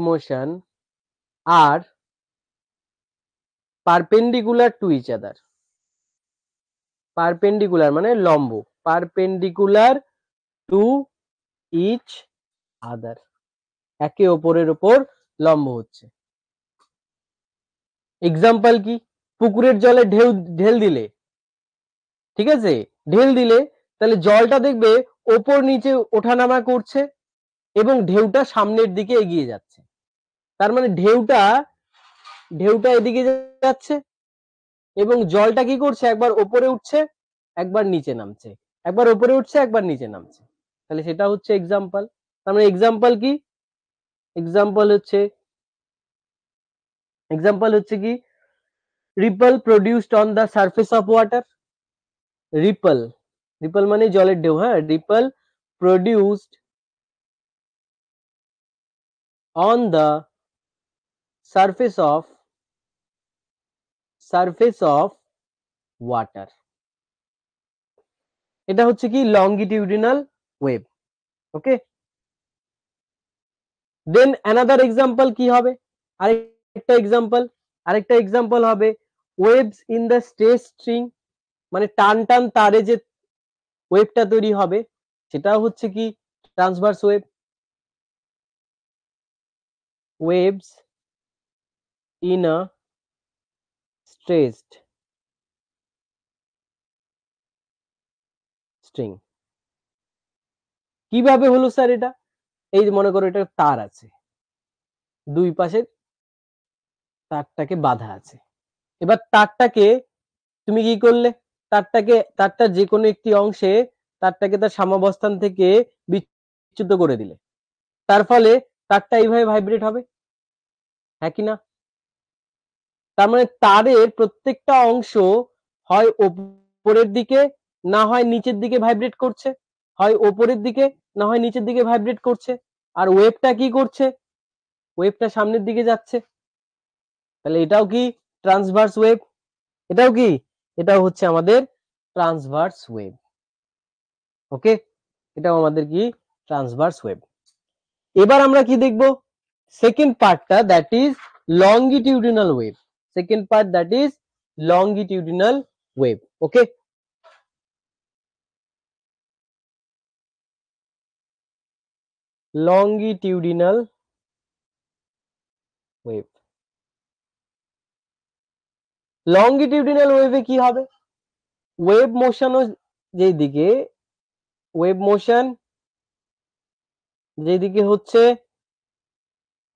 motion are perpendicular to each other. Perpendicular মানে লম্ব, পারপেন্ডিকুলার টু ইচ আদার, একে অপরের উপর লম্ব হচ্ছে। এক্সাম্পল কি? পুকুরের জলে ঢেল দিলে, ঠিক আছে, ঢেল দিলে তাহলে জলটা দেখবে ওপর নিচে ওঠানামা করছে এবং ঢেউটা সামনের দিকে এগিয়ে যাচ্ছে। তার মানে ঢেউটা এদিকে যাচ্ছে এবং জলটা কি করছে? একবার ওপরে উঠছে, একবার নিচে নামছে, একবার ওপরে উঠছে, একবার নিচে নামছে। তাহলে সেটা হচ্ছে এক্সাম্পল। তার মানে এক্সাম্পল কি? এক্সাম্পল হচ্ছে কি ripple produced on the surface of water. Ripple মানে জলের ঢেউ, হ্যাঁ, ripple produced on the surface of water, এটা হচ্ছে কি লংগিটিউডিনাল ওয়েভ। ওকে, দেন অ্যানাদার এক্সাম্পল কি হবে? আরেকটা এক্সাম্পল হবে waves in the stress string, মানে টান টান তারে যে ওয়েভটা তৈরি হবে সেটা হচ্ছে কি transverse wave. Waves in a stressed string. কিভাবে হলো স্যার এটা? এই যে মনে করো এটা তার আছে, দুই পাশে তারটাকে বাঁধা আছে। এবার তারটাকে তুমি কি করলে? তারটার যে কোনো একটি অংশে তারটাকে তার সাম্যাবস্থান থেকে বিচ্যুত করে দিলে, তার ফলে তারটা এইভাবে ভাইব্রেট হবে, হ্যাঁ কি না? তার মানে তারের প্রত্যেকটা অংশ হয় ওপরের দিকে না হয় নিচের দিকে ভাইব্রেট করছে, হয় ওপরের দিকে না হয় নিচের দিকে ভাইব্রেট করছে। আর ওয়েভটা কি করছে? ওয়েভটা সামনের দিকে যাচ্ছে। তাহলে এটাও কি ট্রান্সভার্স ওয়েভ? এটাও হচ্ছে আমাদের ট্রান্সভার্স ওয়েভ। ওকে, এটাও আমাদের কি ট্রান্সভার্স ওয়েভ। এবার আমরা কি দেখব? সেকেন্ড পার্টটা, that is longitudinal wave. Second part, that is longitudinal wave. Okay, longitudinal wave. Longitudinal ওয়েভে কি হবে? ওয়েভ মোশনও যেদিকে ওয়েভ মোশন যেদিকে হচ্ছে,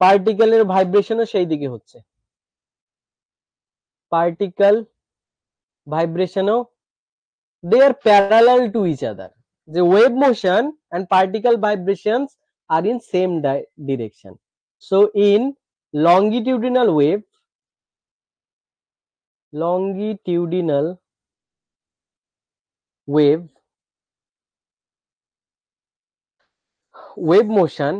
পার্টিকেলের ভাইব্রেশনও সেই দিকে হচ্ছে। পার্টিকেল ভাইব্রেশনও, they are parallel to each other. The wave motion and particle vibrations are in same direction. So in longitudinal wave wave motion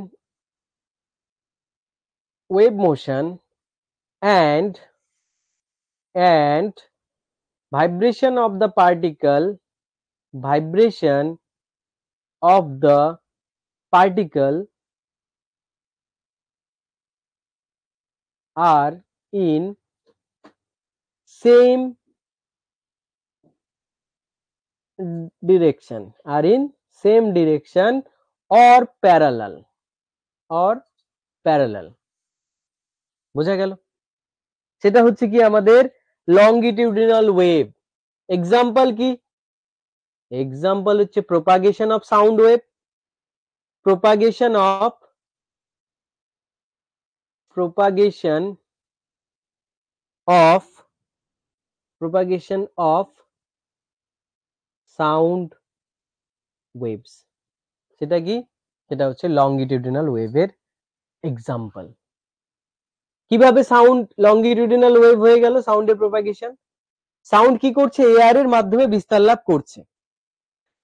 and vibration of the particle vibration of the particle are in same direction, or parallel, বোঝা গেল? সেটা হচ্ছে কি আমাদের longitudinal wave. Example কি? Example হচ্ছে propagation of sound wave, propagation of sound waves. সেটা কি? সেটা হচ্ছে লংগিটিউডিনাল ওয়েভের এক্সাম্পল। কিভাবে সাউন্ড লংগিটিউডিনাল ওয়েভ হয়ে গেল? সাউন্ডের প্রপাগেশন, সাউন্ড কি করছে? এয়ার এর মাধ্যমে বিস্তার লাভ করছে।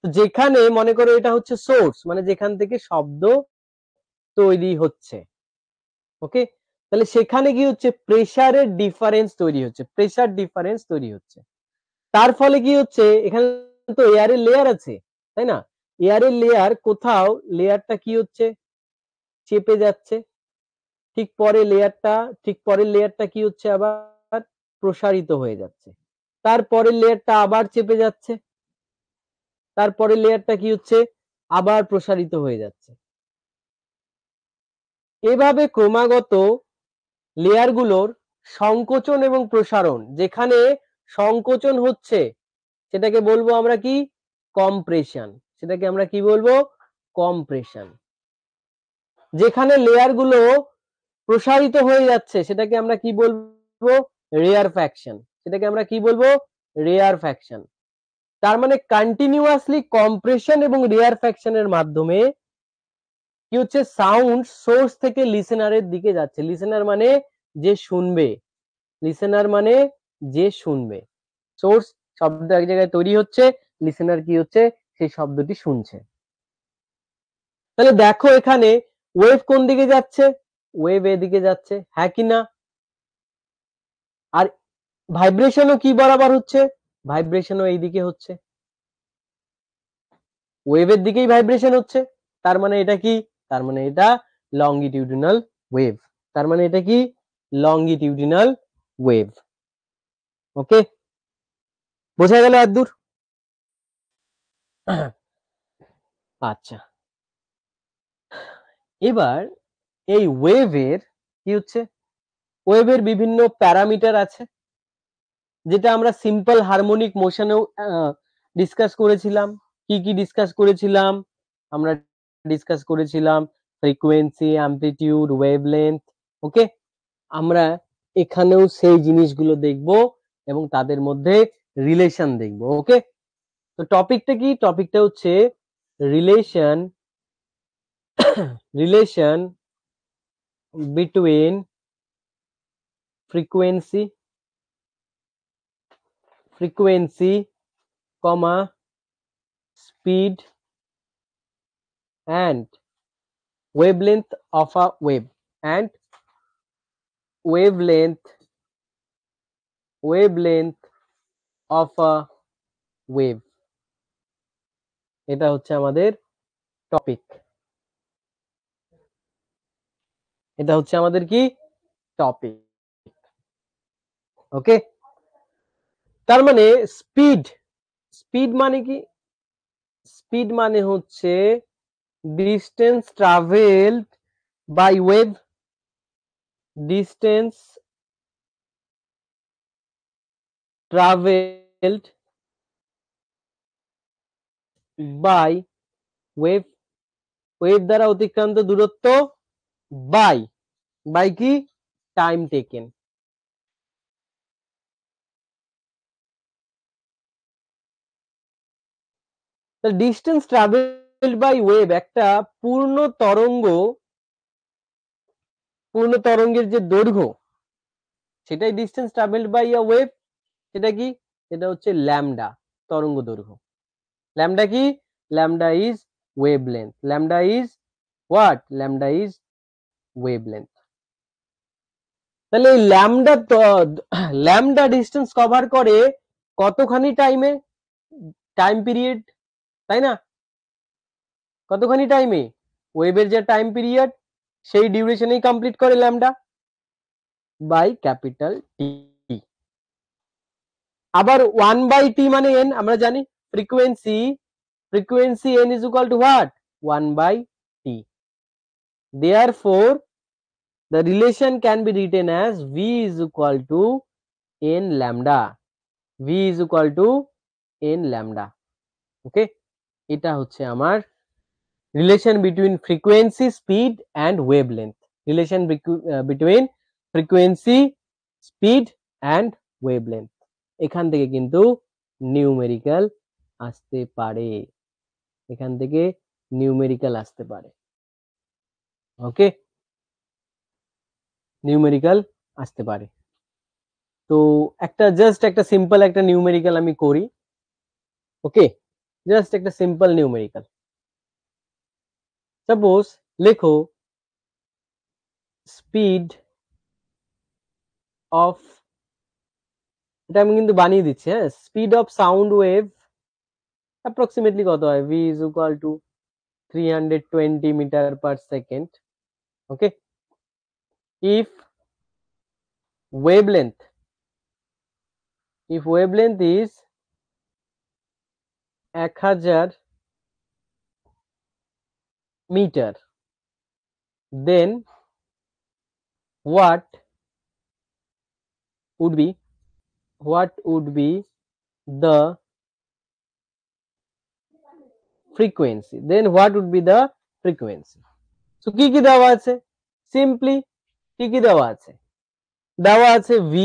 যেখানে মনে করো এটা হচ্ছে সোর্স, মানে যেখান থেকে শব্দ তৈরি হচ্ছে, ওকে, তাহলে সেখানে কি হচ্ছে? প্রেসারের ডিফারেন্স তৈরি হচ্ছে, প্রেসার ডিফারেন্স তৈরি হচ্ছে। তার ফলে কি হচ্ছে? এখানে তো এয়ারের লেয়ার আছে, তাই না? এয়ারের লেয়ার, কোথাও লেয়ারটা কি হচ্ছে? চেপে যাচ্ছে, ঠিক পরের লেয়ারটা কি হচ্ছে? আবার প্রসারিত হয়ে যাচ্ছে, তারপরের লেয়ারটা আবার চেপে যাচ্ছে, তারপরের লেয়ারটা কি হচ্ছে? আবার প্রসারিত হয়ে যাচ্ছে। এভাবে ক্রমাগত লেয়ারগুলোর সংকোচন এবং প্রসারণ, যেখানে সংকোচন হচ্ছে সেটাকে বলবো আমরা কি? কম্প্রেশন। সেটাকে আমরা কি বলবো? কম্প্রেশন। যেখানে লেয়ারগুলো প্রসারিত হয়ে যাচ্ছে সেটাকে আমরা কি বলবো? রেয়ারফ্যাকশন। সেটাকে আমরা কি বলবো? রেয়ারফ্যাকশন। তার মানে কন্টিনিউয়াসলি কম্প্রেশন এবং রেয়ারফ্যাকশনের মাধ্যমে কি হচ্ছে? সাউন্ড সোর্স থেকে লিসেনারের দিকে যাচ্ছে। লিসেনার মানে যে শুনবে, লিসেনার মানে যে শুনবে। সোর্স শব্দ এক জায়গায় তৈরি হচ্ছে, লিসেনার কি হচ্ছে? সেই শব্দটি শুনছে। তাহলে দেখো এখানে ওয়েভ কোন দিকে যাচ্ছে? ওয়েভ এদিকে যাচ্ছে, হ্যাঁ কি না? আর ভাইব্রেশনও কি বরাবর হচ্ছে? ভাইব্রেশনও এইদিকে হচ্ছে, ওয়েভের দিকেই ভাইব্রেশন হচ্ছে। তার মানে এটা কি? তার মানে এটা লংগিটিউডিনাল ওয়েভ। তার মানে এটা কি? Longitudinal wave. ওকে, বোঝা গেল এতদূর? আচ্ছা, এবার এই ওয়েভের কি হচ্ছে? ওয়েভের বিভিন্ন প্যারামিটার আছে, যেটা আমরা সিম্পল হারমোনিক মোশনেও ডিসকাস করেছিলাম। কি কি ডিসকাস করেছিলাম? আমরা ডিসকাস করেছিলাম ফ্রিকোয়েন্সি, অ্যামপ্লিটিউড, ওয়েভলেন্থ। ওকে, আমরা এখানেও সেই জিনিসগুলো দেখব এবং তাদের মধ্যে রিলেশন দেখব। ওকে, তো টপিকটা কি? টপিকটা হচ্ছে relation between frequency, speed and wavelength of a wave, and wavelength of a wave। এটা হচ্ছে আমাদের টপিক। এটা হচ্ছে আমাদের কি? টপিক। ওকে, তার মানে স্পিড মানে কি? স্পিড মানে হচ্ছে distance travelled by wave, distance travelled by wave, wave দ্বারা অতিক্রান্ত দূরত্ব, বাই কি? Time taken. Distance travelled by wave, একটা পূর্ণ তরঙ্গের যে দৈর্ঘ্য, সেটাই distance travelled by a wave. সেটা কি? সেটা হচ্ছে ল্যামডা, তরঙ্গ দৈর্ঘ্য। ল্যামডা কি? Lambda is wavelength. Lambda is what? Lambda is wavelength. তাহলে এই ল্যামডা ডিস্টেন্স কভার করে কতখানি টাইম পিরিয়ড? তাই না? কতখানি টাইমে? ওয়েভের যে টাইম পিরিয়ড সেই ডিউরেশনেই কমপ্লিট করে ল্যামডা বাই ক্যাপিটাল টি। আবার 1/t মানে n, আমরা জানি frequency n is equal to what? 1/t. Therefore the relation can be written as v is equal to n lambda. v is equal to n lambda. ওকে, এটা হচ্ছে আমার relation between frequency, speed and wavelength. Relation between frequency, speed and wavelength. এখান থেকে কিন্তু numerical আসতে পারে, এখান থেকে নিউমেরিক্যাল আসতে পারে। ওকে, নিউমেরিক্যাল আসতে পারে। তো একটা জাস্ট একটা সিম্পল একটা নিউমেরিক্যাল আমি করি। ওকে, জাস্ট একটা সিম্পল নিউমেরিক্যাল। সাপোজ লেখো স্পিড অফ, এটা আমি কিন্তু বানিয়ে দিচ্ছি, হ্যাঁ, speed of sound wave approximately কত হয়? v is equal to 320 meter per second. Okay, if wavelength is 1000 meter, then what would be the frequency? Then what would be the frequency? So কি কি দেওয়া আছে? সিম্পলি কি কি দেওয়া আছে? দেওয়া আছে v,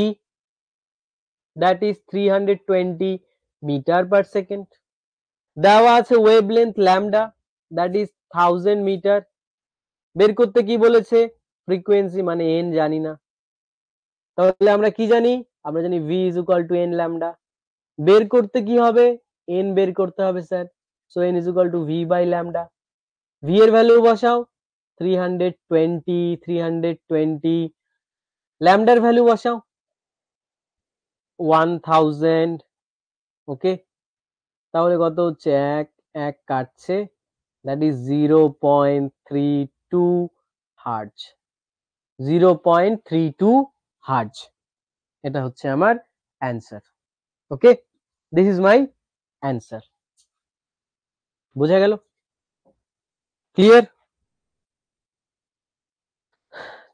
that is 320 meter per second. দেওয়া আছে wavelength lambda, that is 1000 metre. বের করতে কি বলেছে? ফ্রিকোয়েন্সি মানে n জানি না, তাহলে আমরা কি জানি? আমরা জানি v is equal to n lambda। বের করতে কি হবে? n বের করতে হবে sir, so n is equal to v by lambda। v এর ভ্যালু বসাও 320, ল্যামডার ভ্যালু বসাও 1000। ওকে, তাহলে কত হচ্ছে? এক এক কাটছে, দ্যাট ইজ 0.32 হার্জ। 0.32 হার্জ, এটা হচ্ছে আমার answer. Okay, this is my answer. বোঝা গেল? ক্লিয়ার?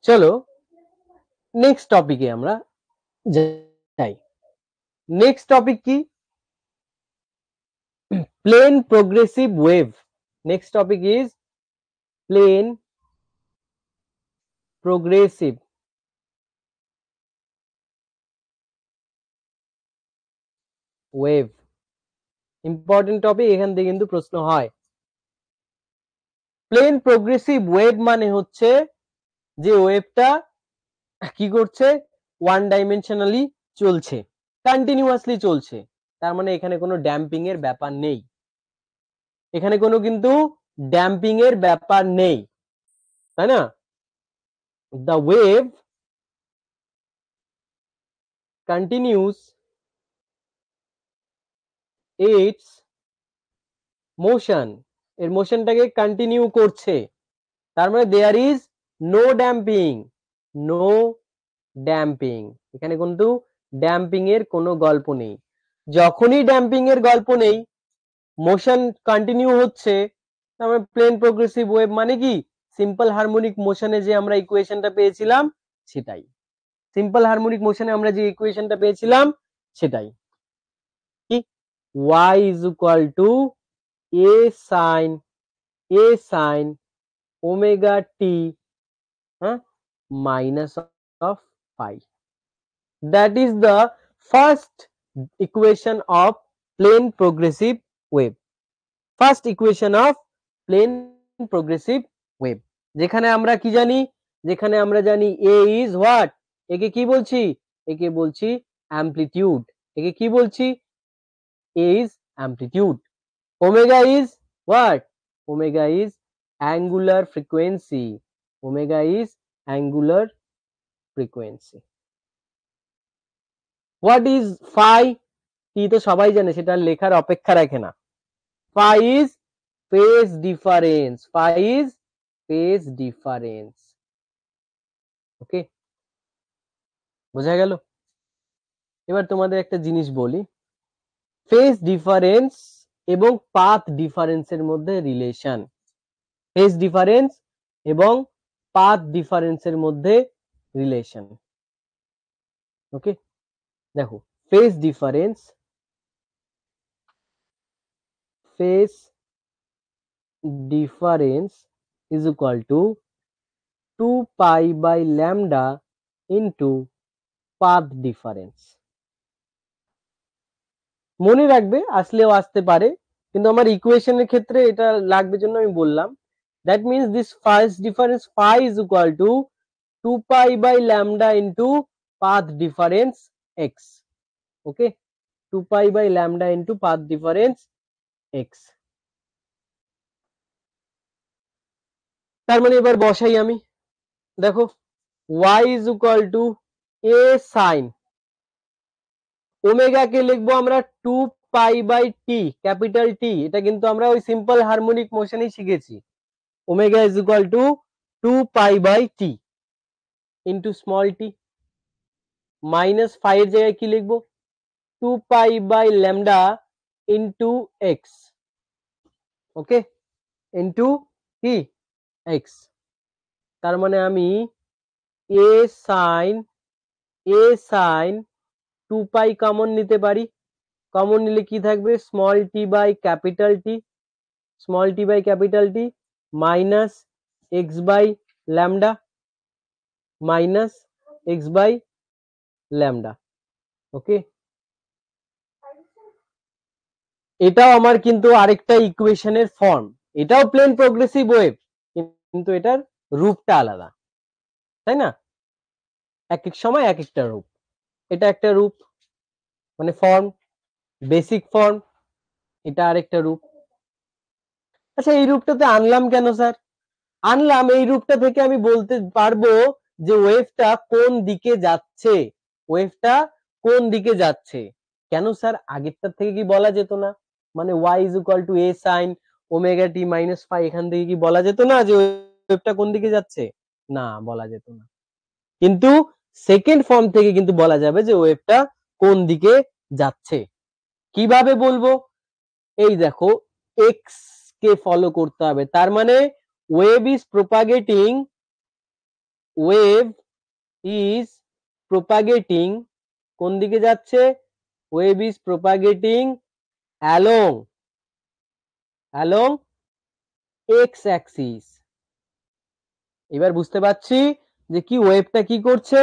চলো নেক্সট টপিকে আমরা যাই। নেক্সট টপিক কি? Plane progressive wave. Next topic is plane progressive wave. Important topic, এখান থেকে কিন্তু প্রশ্ন হয়। প্লেন প্রোগ্রেসিভ ওয়েভ মানে হচ্ছে যে ওয়েভটা কি করছে? ওয়ান ডাইমেনশনালি চলছে, কন্টিনিউয়াসলি চলছে, তার মানে এখানে কোনো ড্যাম্পিং এর ব্যাপার নেই, এখানে কোনো কিন্তু ড্যাম্পিং এর ব্যাপার নেই, তাই না? The wave continues its motion, এর মোশনটাকে কন্টিনিউ করছে, তার মানে there is no damping, no damping. এখানে কিন্তু ড্যাম্পিং এর কোনো গল্প নেই। যখনই ড্যাম্পিং এর গল্প নেই, মোশন কন্টিনিউ হচ্ছে, তার মানে প্লেন প্রোগ্রেসিভ ওয়েভ মানে কি? সিম্পল হারমোনিক মোশনে যে আমরা ইকুয়েশনটা পেয়েছিলাম সেটাই, সিম্পল হারমোনিক মোশনে আমরা যে ইকুয়েশনটা পেয়েছিলাম সেটাই। কি? y is equal to a sin omega t minus of phi. That is the first equation of plane progressive wave. First equation of plane progressive wave, যেখানে আমরা কি জানি? যেখানে আমরা জানি a is what? একে কি বলছি? একে বলছি অ্যামপ্লিটিউড। একে কি বলছি? a is amplitude. Omega is what? Omega is angular frequency. Omega is angular frequency. What is phi? কি তো সবাই জানে, সেটা লেখার অপেক্ষা রাখে না। phi is phase difference, phi is phase difference, ওকে, বোঝা গেল? এবার তোমাদের একটা জিনিস বলি, ফেজ ডিফারেন্স এবং পাথ ডিফারেন্সের মধ্যে রিলেশন, ফেজ ডিফারেন্স এবং পাথ ডিফারেন্সের মধ্যে রিলেশন, ওকে। দেখো phase difference, phase difference is equal to 2 pi by lambda into path difference. মনে রাখবে, আসলেও আসতে পারে, কিন্তু আমার ইকুয়েশনের ক্ষেত্রে এটা লাগবে জন্য আমি বললাম। That means this first difference phi is equal to 2 pi by lambda into path difference x, okay, 2 pi by lambda into path difference x। তার মানে এবার বসাই আমি, দেখো y is equal to a sin omega কে লিখবো আমরা 2 pi by T, capital T, এটা কিন্তু আমরা ওই সিম্পল হারমোনিক মোশনেই শিখেছি। Omega is equal to 2 pi by T into small T, minus 5 এর জায়গায় কি লিখবো 2 pi by lambda into x, okay, into কি এক্স। তার মানে আমি এ সাইন 2 পাই কমন নিতে পারি, কমন নিলে কি থাকবে small T by capital T, small T by capital T minus x by lambda, minus x by lambda, okay. এটাও আমার কিন্তু আরেকটা ইকুয়েশনের ফর্ম, এটাও প্লেন প্রোগ্রেসিভ ওয়েভ, কিন্তু এটার রূপটা আলাদা, তাই না? এক এক সময় এক একটা রূপ, এটা একটা রূপ মানে ফর্ম, বেসিক ফর্ম, এটা আরেকটা রূপ। আচ্ছা এই রূপটাতে আনলাম কেন স্যার? আনলাম এই রূপটা থেকে আমি বলতে পারবো যে ওয়েভটা কোন দিকে যাচ্ছে, ওয়েভটা কোন দিকে যাচ্ছে। কেন স্যার আগেরটার থেকে কি বলা যেত না? মানে y is equal to a sin omega T minus phi, এখান থেকে কি বলা যেত না যে ওয়েভটা কোন দিকে যাচ্ছে? না, বলা যেত না। কিন্তু সেকেন্ড ফর্ম থেকে কিন্তু বলা যাবে যে ওয়েভটা কোন দিকে যাচ্ছে। কিভাবে বলবো? এই দেখো এক্স কে ফলো করতে হবে, তার মানে wave is propagating, wave is propagating কোন দিকে যাচ্ছে? Wave is propagating along X axis. এবার বুঝতে পারছি যে কি ওয়েভটা কি করছে,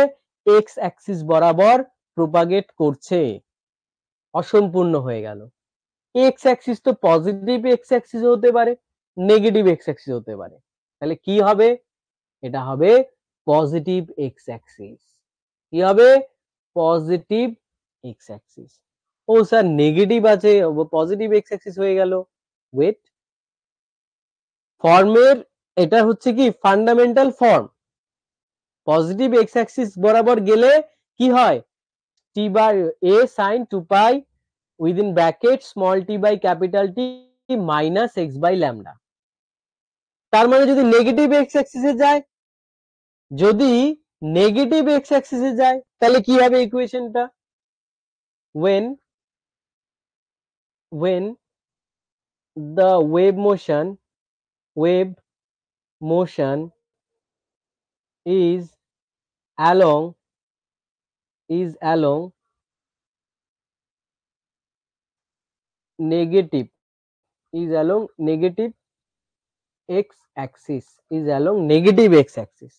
এক্স অ্যাক্সিস বরাবর প্রোপাগেট করছে। অসম্পূর্ণ হয়ে গেল। এক্স অ্যাক্সিস তো পজিটিভ এক্স অ্যাক্সিস হতে পারে, নেগেটিভ এক্স অ্যাক্সিস হতে পারে, তাহলে কি হবে? এটা হবে পজিটিভ এক্স অ্যাক্সিস। কি হবে? Positive X axis. ও স্যার নেগেটিভ আছে, পজিটিভ এক্স অ্যাক্সিস হয়ে গেল। ওয়েট, ফর্মের এটা হচ্ছে কি fundamental form, positive X axis বরাবর গেলে কি হয়? T by A sine 2 pi within bracket small T by capital T minus x by lambda. তার মানে যদি নেগেটিভ এক্স অ্যাক্সিসে যায়, যদি নেগেটিভ এক্স অ্যাক্সিসে যায় তাহলে কি হবে ইকুয়েশনটা? when the wave motion is along negative x axis, is along negative x axis,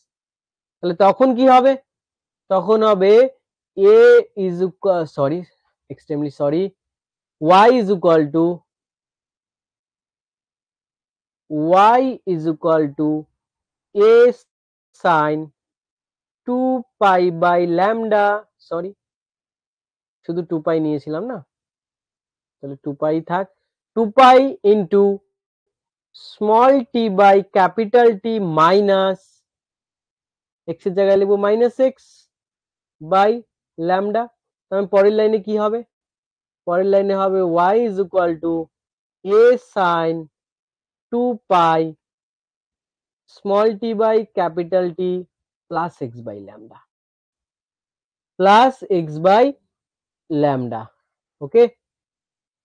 তাহলে তখন কি হবে? তখন হবে a is equal, sorry, extremely sorry, y is equal to a sin 2 pi by lambda, sorry শুধু 2 পাই নিয়েছিলাম না, তাহলে 2 পাই থাক, 2 pi into small T by capital T minus x এর জায়গায় লিখবো মাইনাস এক্স বাই ল্যামডা। তাহলে পরের লাইনে কি হবে? পরের লাইনে হবে y is equal to a sin 2 pi small t by capital T plus x by lambda plus x by lambda okay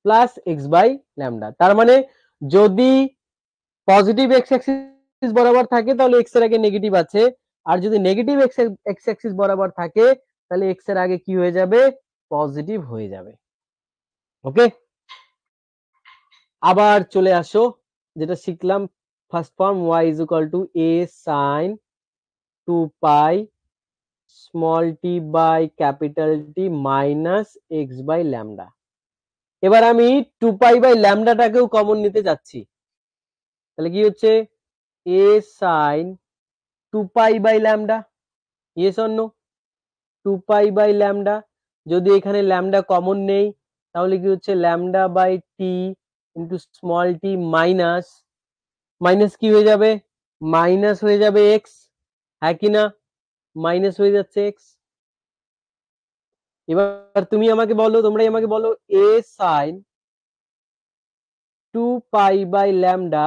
plus x by lambda. তার মানে যদি পজিটিভ এক্স অ্যাক্সিস বরাবর থাকে তাহলে এক্স এর আগে নেগেটিভ আছে, আর যদি নেগেটিভ এক্স অ্যাক্সিস বরাবর থাকে তাহলে এক্স এর আগে কি হয়ে যাবে, পজিটিভ হয়ে যাবে। ওকে, আবার চলে আসো যেটা শিখলাম first form y is equal to a sin 2 pi small T by capital T minus x by lambda. এবার আমি 2 পাই বাই ল্যামডাটাকেও কমন নিতে যাচ্ছি, তাহলে কি হচ্ছে a sin 2 pi by lambda, yes or no? 2 pi by lambda, যদি এখানে lambda common নেই তাহলে কি হচ্ছে lambda by T into small T minus minus কি হয়ে যাবে, মাইনাস হয়ে যাবে এক্স, হ্যাঁ কি না, মাইনাস হয়ে যাচ্ছে এক্স। এবার তুমি আমাকে বলো, তোমরাই আমাকে বলো a sin 2 pi by lambda,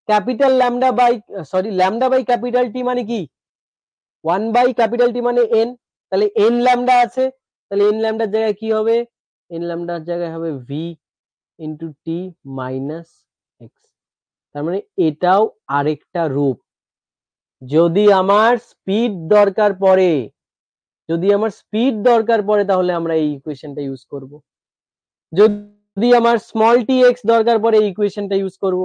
capital lambda by sorry lambda by capital T মানে কি 1 বাই ক্যাপিটাল টি মানে n, তাহলে n ল্যামডা আছে, তাহলে n ল্যামডার জায়গায় কি হবে, n ল্যামডার জায়গায় হবে v into T minus x. তার মানে এটাও আরেকটা রূপ। যদি আমার স্পিড দরকার পড়ে, যদি আমার স্পিড দরকার পড়ে তাহলে আমরা এই ইকুয়েশনটা ইউজ করব, যদি আমার স্মল টি এক্স দরকার পড়ে এই ইকুয়েশনটা ইউজ করব,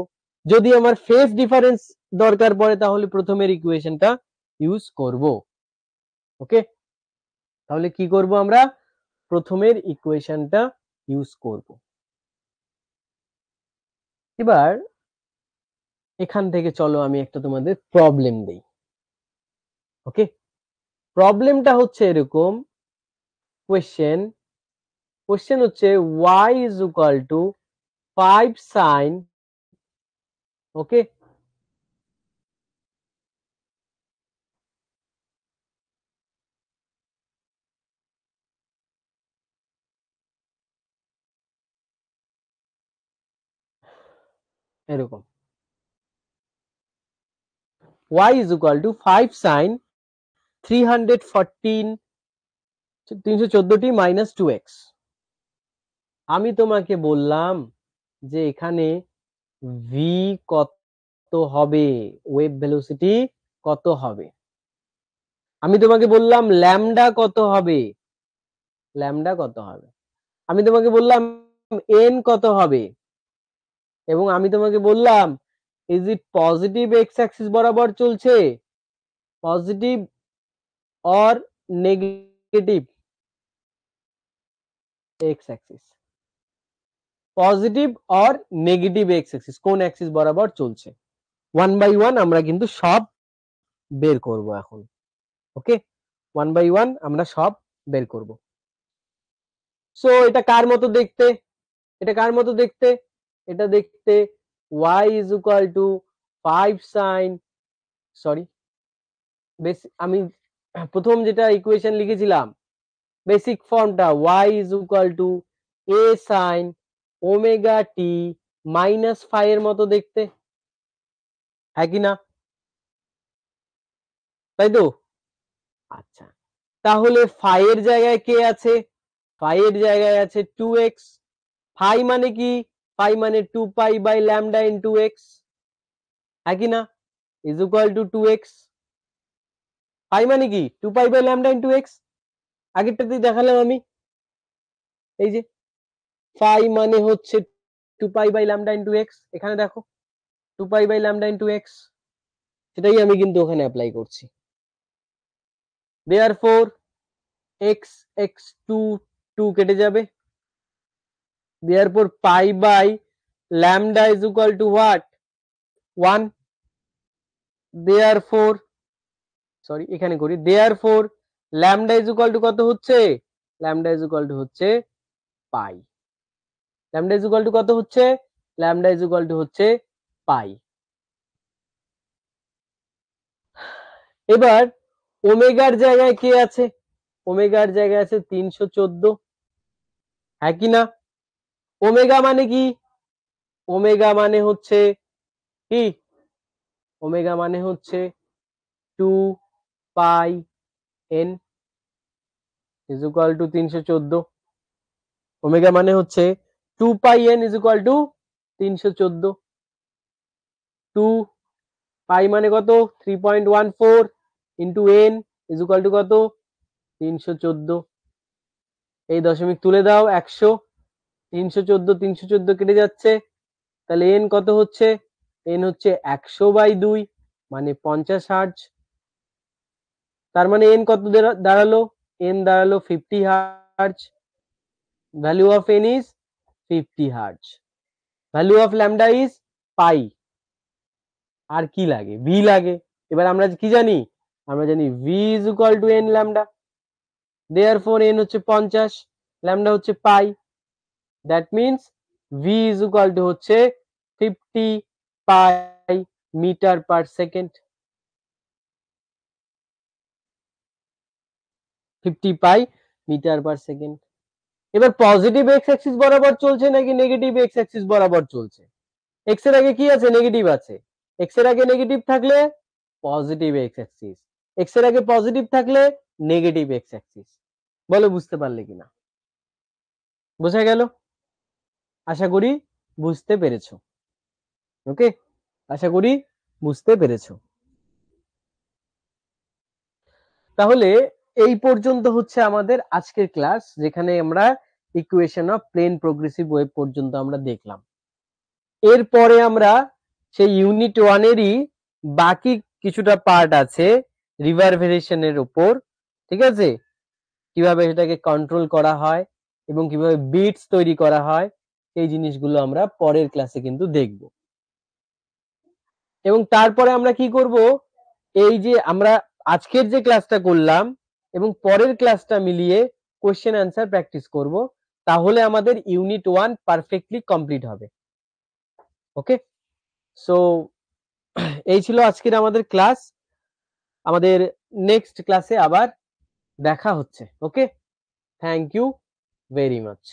যদি আমার ফেজ ডিফারেন্স দরকার পড়ে তাহলে প্রথমের ইকুয়েশনটা ইউজ করব। ওকে, তাহলে কি করব আমরা, প্রথমের ইকুয়েশনটা ইউজ করব। এবার এখান থেকে চলো আমি একটা তোমাদের প্রবলেম দেই। ওকে, প্রবলেমটা হচ্ছে এরকম, কোশ্চেন হচ্ছে y is equal two 5 sin, ওকে, এরকম y is equal to 5 sin 314 minus 2x। আমি তোমাকে বললাম যে এখানে v কত হবে, ওয়েভ ভেলোসিটি কত হবে, আমি তোমাকে বললাম ল্যামডা কত হবে, ল্যামডা কত হবে, আমি তোমাকে বললাম n কত হবে, এবং আমি তোমাকে বললাম is it positive X axis বরাবর চলছে, positive or negative x Axis, positive or negative x Axis, কোন অ্যাক্সিস বরাবর চলছে। ওয়ান বাই ওয়ান আমরা কিন্তু সব বের করব এখন। ওকে, ওয়ান বাই ওয়ান আমরা সব বের করব। সো এটা কার মতো দেখতে, এটা কার মতো দেখতে, এটা দেখতে y is equal to 5 sin, sorry আমি প্রথম যেটা ইকুয়েশন লিখেছিলাম বেসিক ফর্মটা y is equal to a sin omega T minus phi এর মতো দেখতে, হ্যাঁ কি না, তাই তো? আচ্ছা, তাহলে ফাই এর জায়গায় কে আছে, ফাই এর জায়গায় আছে 2x, ফাই মানে কি, ফাই মানে 2 pi by lambda into x, হ্যাঁ কি না, is equal two 2x। Phi মানে কি 2 pi by lambda into x, আগেরটাতেই দেখালাম আমি, এই যে ফাই মানে হচ্ছে 2 pi by lambda into x, এখানে দেখো 2 pi by lambda into x, সেটাই আমি কিন্তু ওখানে অ্যাপ্লাই করছি। দেয়ারফর x x 2 2 কেটে যাবে, therefore pi by lambda is equal to what 1, therefore sorry এখানে করি, therefore lambda is equal to কত হচ্ছে, ল্যামডা ইজ ইকুয়াল টু হচ্ছে pi, lambda is equal to কত হচ্ছে, ল্যামডা ইজ ইকুয়াল টু হচ্ছে পাই। এবার ওমেগার জায়গায় কে আছে, ওমেগার জায়গায় আছে 314, হ্যাঁ কি না, ওমেগা মানে কি ওমেগা মানে হচ্ছে কি, ওমেগা মানে হচ্ছে 2πn is equal two 314। Omega মানে হচ্ছে 2πn ইজ ইকুয়াল টু 314। 2 পাই মানে কত, 3.14 into N is equal to কত, 314। এই দশমিক তুলে দাও, 100। 314 314 কেটে যাচ্ছে, তাহলে এন কত হচ্ছে, এন হচ্ছে 100/2 মানে 50 হার্জ। তার মানে এন কত দাঁড়ালো, এন দাঁড়ালো 50 hertz. Value of N is 50 hertz. Value of lambda is pi. আর কি লাগে, ভি লাগে। এবার আমরা কি জানি, আমরা জানি V is equal to N lambda. Therefore N হচ্ছে 50, ল্যামডা হচ্ছে pi. That means V is equal to হচ্ছে 50 pi meter per second. 50 pi meter per second. এবার পজিটিভ এক্স অ্যাক্সিস বরাবর চলছে নাকি নেগেটিভ এক্স অ্যাক্সিস বরাবর চলছে? এক্স এর আগে কি আছে, নেগেটিভ আছে। এক্স এর আগে নেগেটিভ থাকলে পজিটিভ এক্স অ্যাক্সিস, এক্স এর আগে পজিটিভ থাকলে নেগেটিভ এক্স অ্যাক্সিস। বলো বুঝতে পারলে কিনা? বোঝা গেল? আশা করি বুঝতে পেরেছো। ওকে, আশা করি বুঝতে পেরেছো। তাহলে এই পর্যন্ত হচ্ছে আমাদের আজকের ক্লাস, যেখানে আমরা equation of plane progressive wave পর্যন্ত আমরা দেখলাম। এরপরে আমরা সেই ইউনিট 1 এরই বাকি কিছুটা পার্ট আছে রিভারবেরেশনের উপর, ঠিক আছে, কিভাবে সেটাকে কন্ট্রোল করা হয় এবং কিভাবে বিটস তৈরি করা হয়, এই জিনিসগুলো আমরা পরের ক্লাসে কিন্তু দেখব। এবং তারপরে আমরা কি করব, এই যে আমরা আজকের যে ক্লাসটা করলাম এবং পরের ক্লাসটা মিলিয়ে কোশ্চেন অ্যান্সার প্র্যাকটিস করব, তাহলে আমাদের ইউনিট 1 পারফেক্টলি কমপ্লিট হবে। ওকে, সো এই ছিল আজকের আমাদের ক্লাস। আমাদের নেক্সট ক্লাসে আবার দেখা হচ্ছে। ওকে, থ্যাংক ইউ ভেরি মাচ।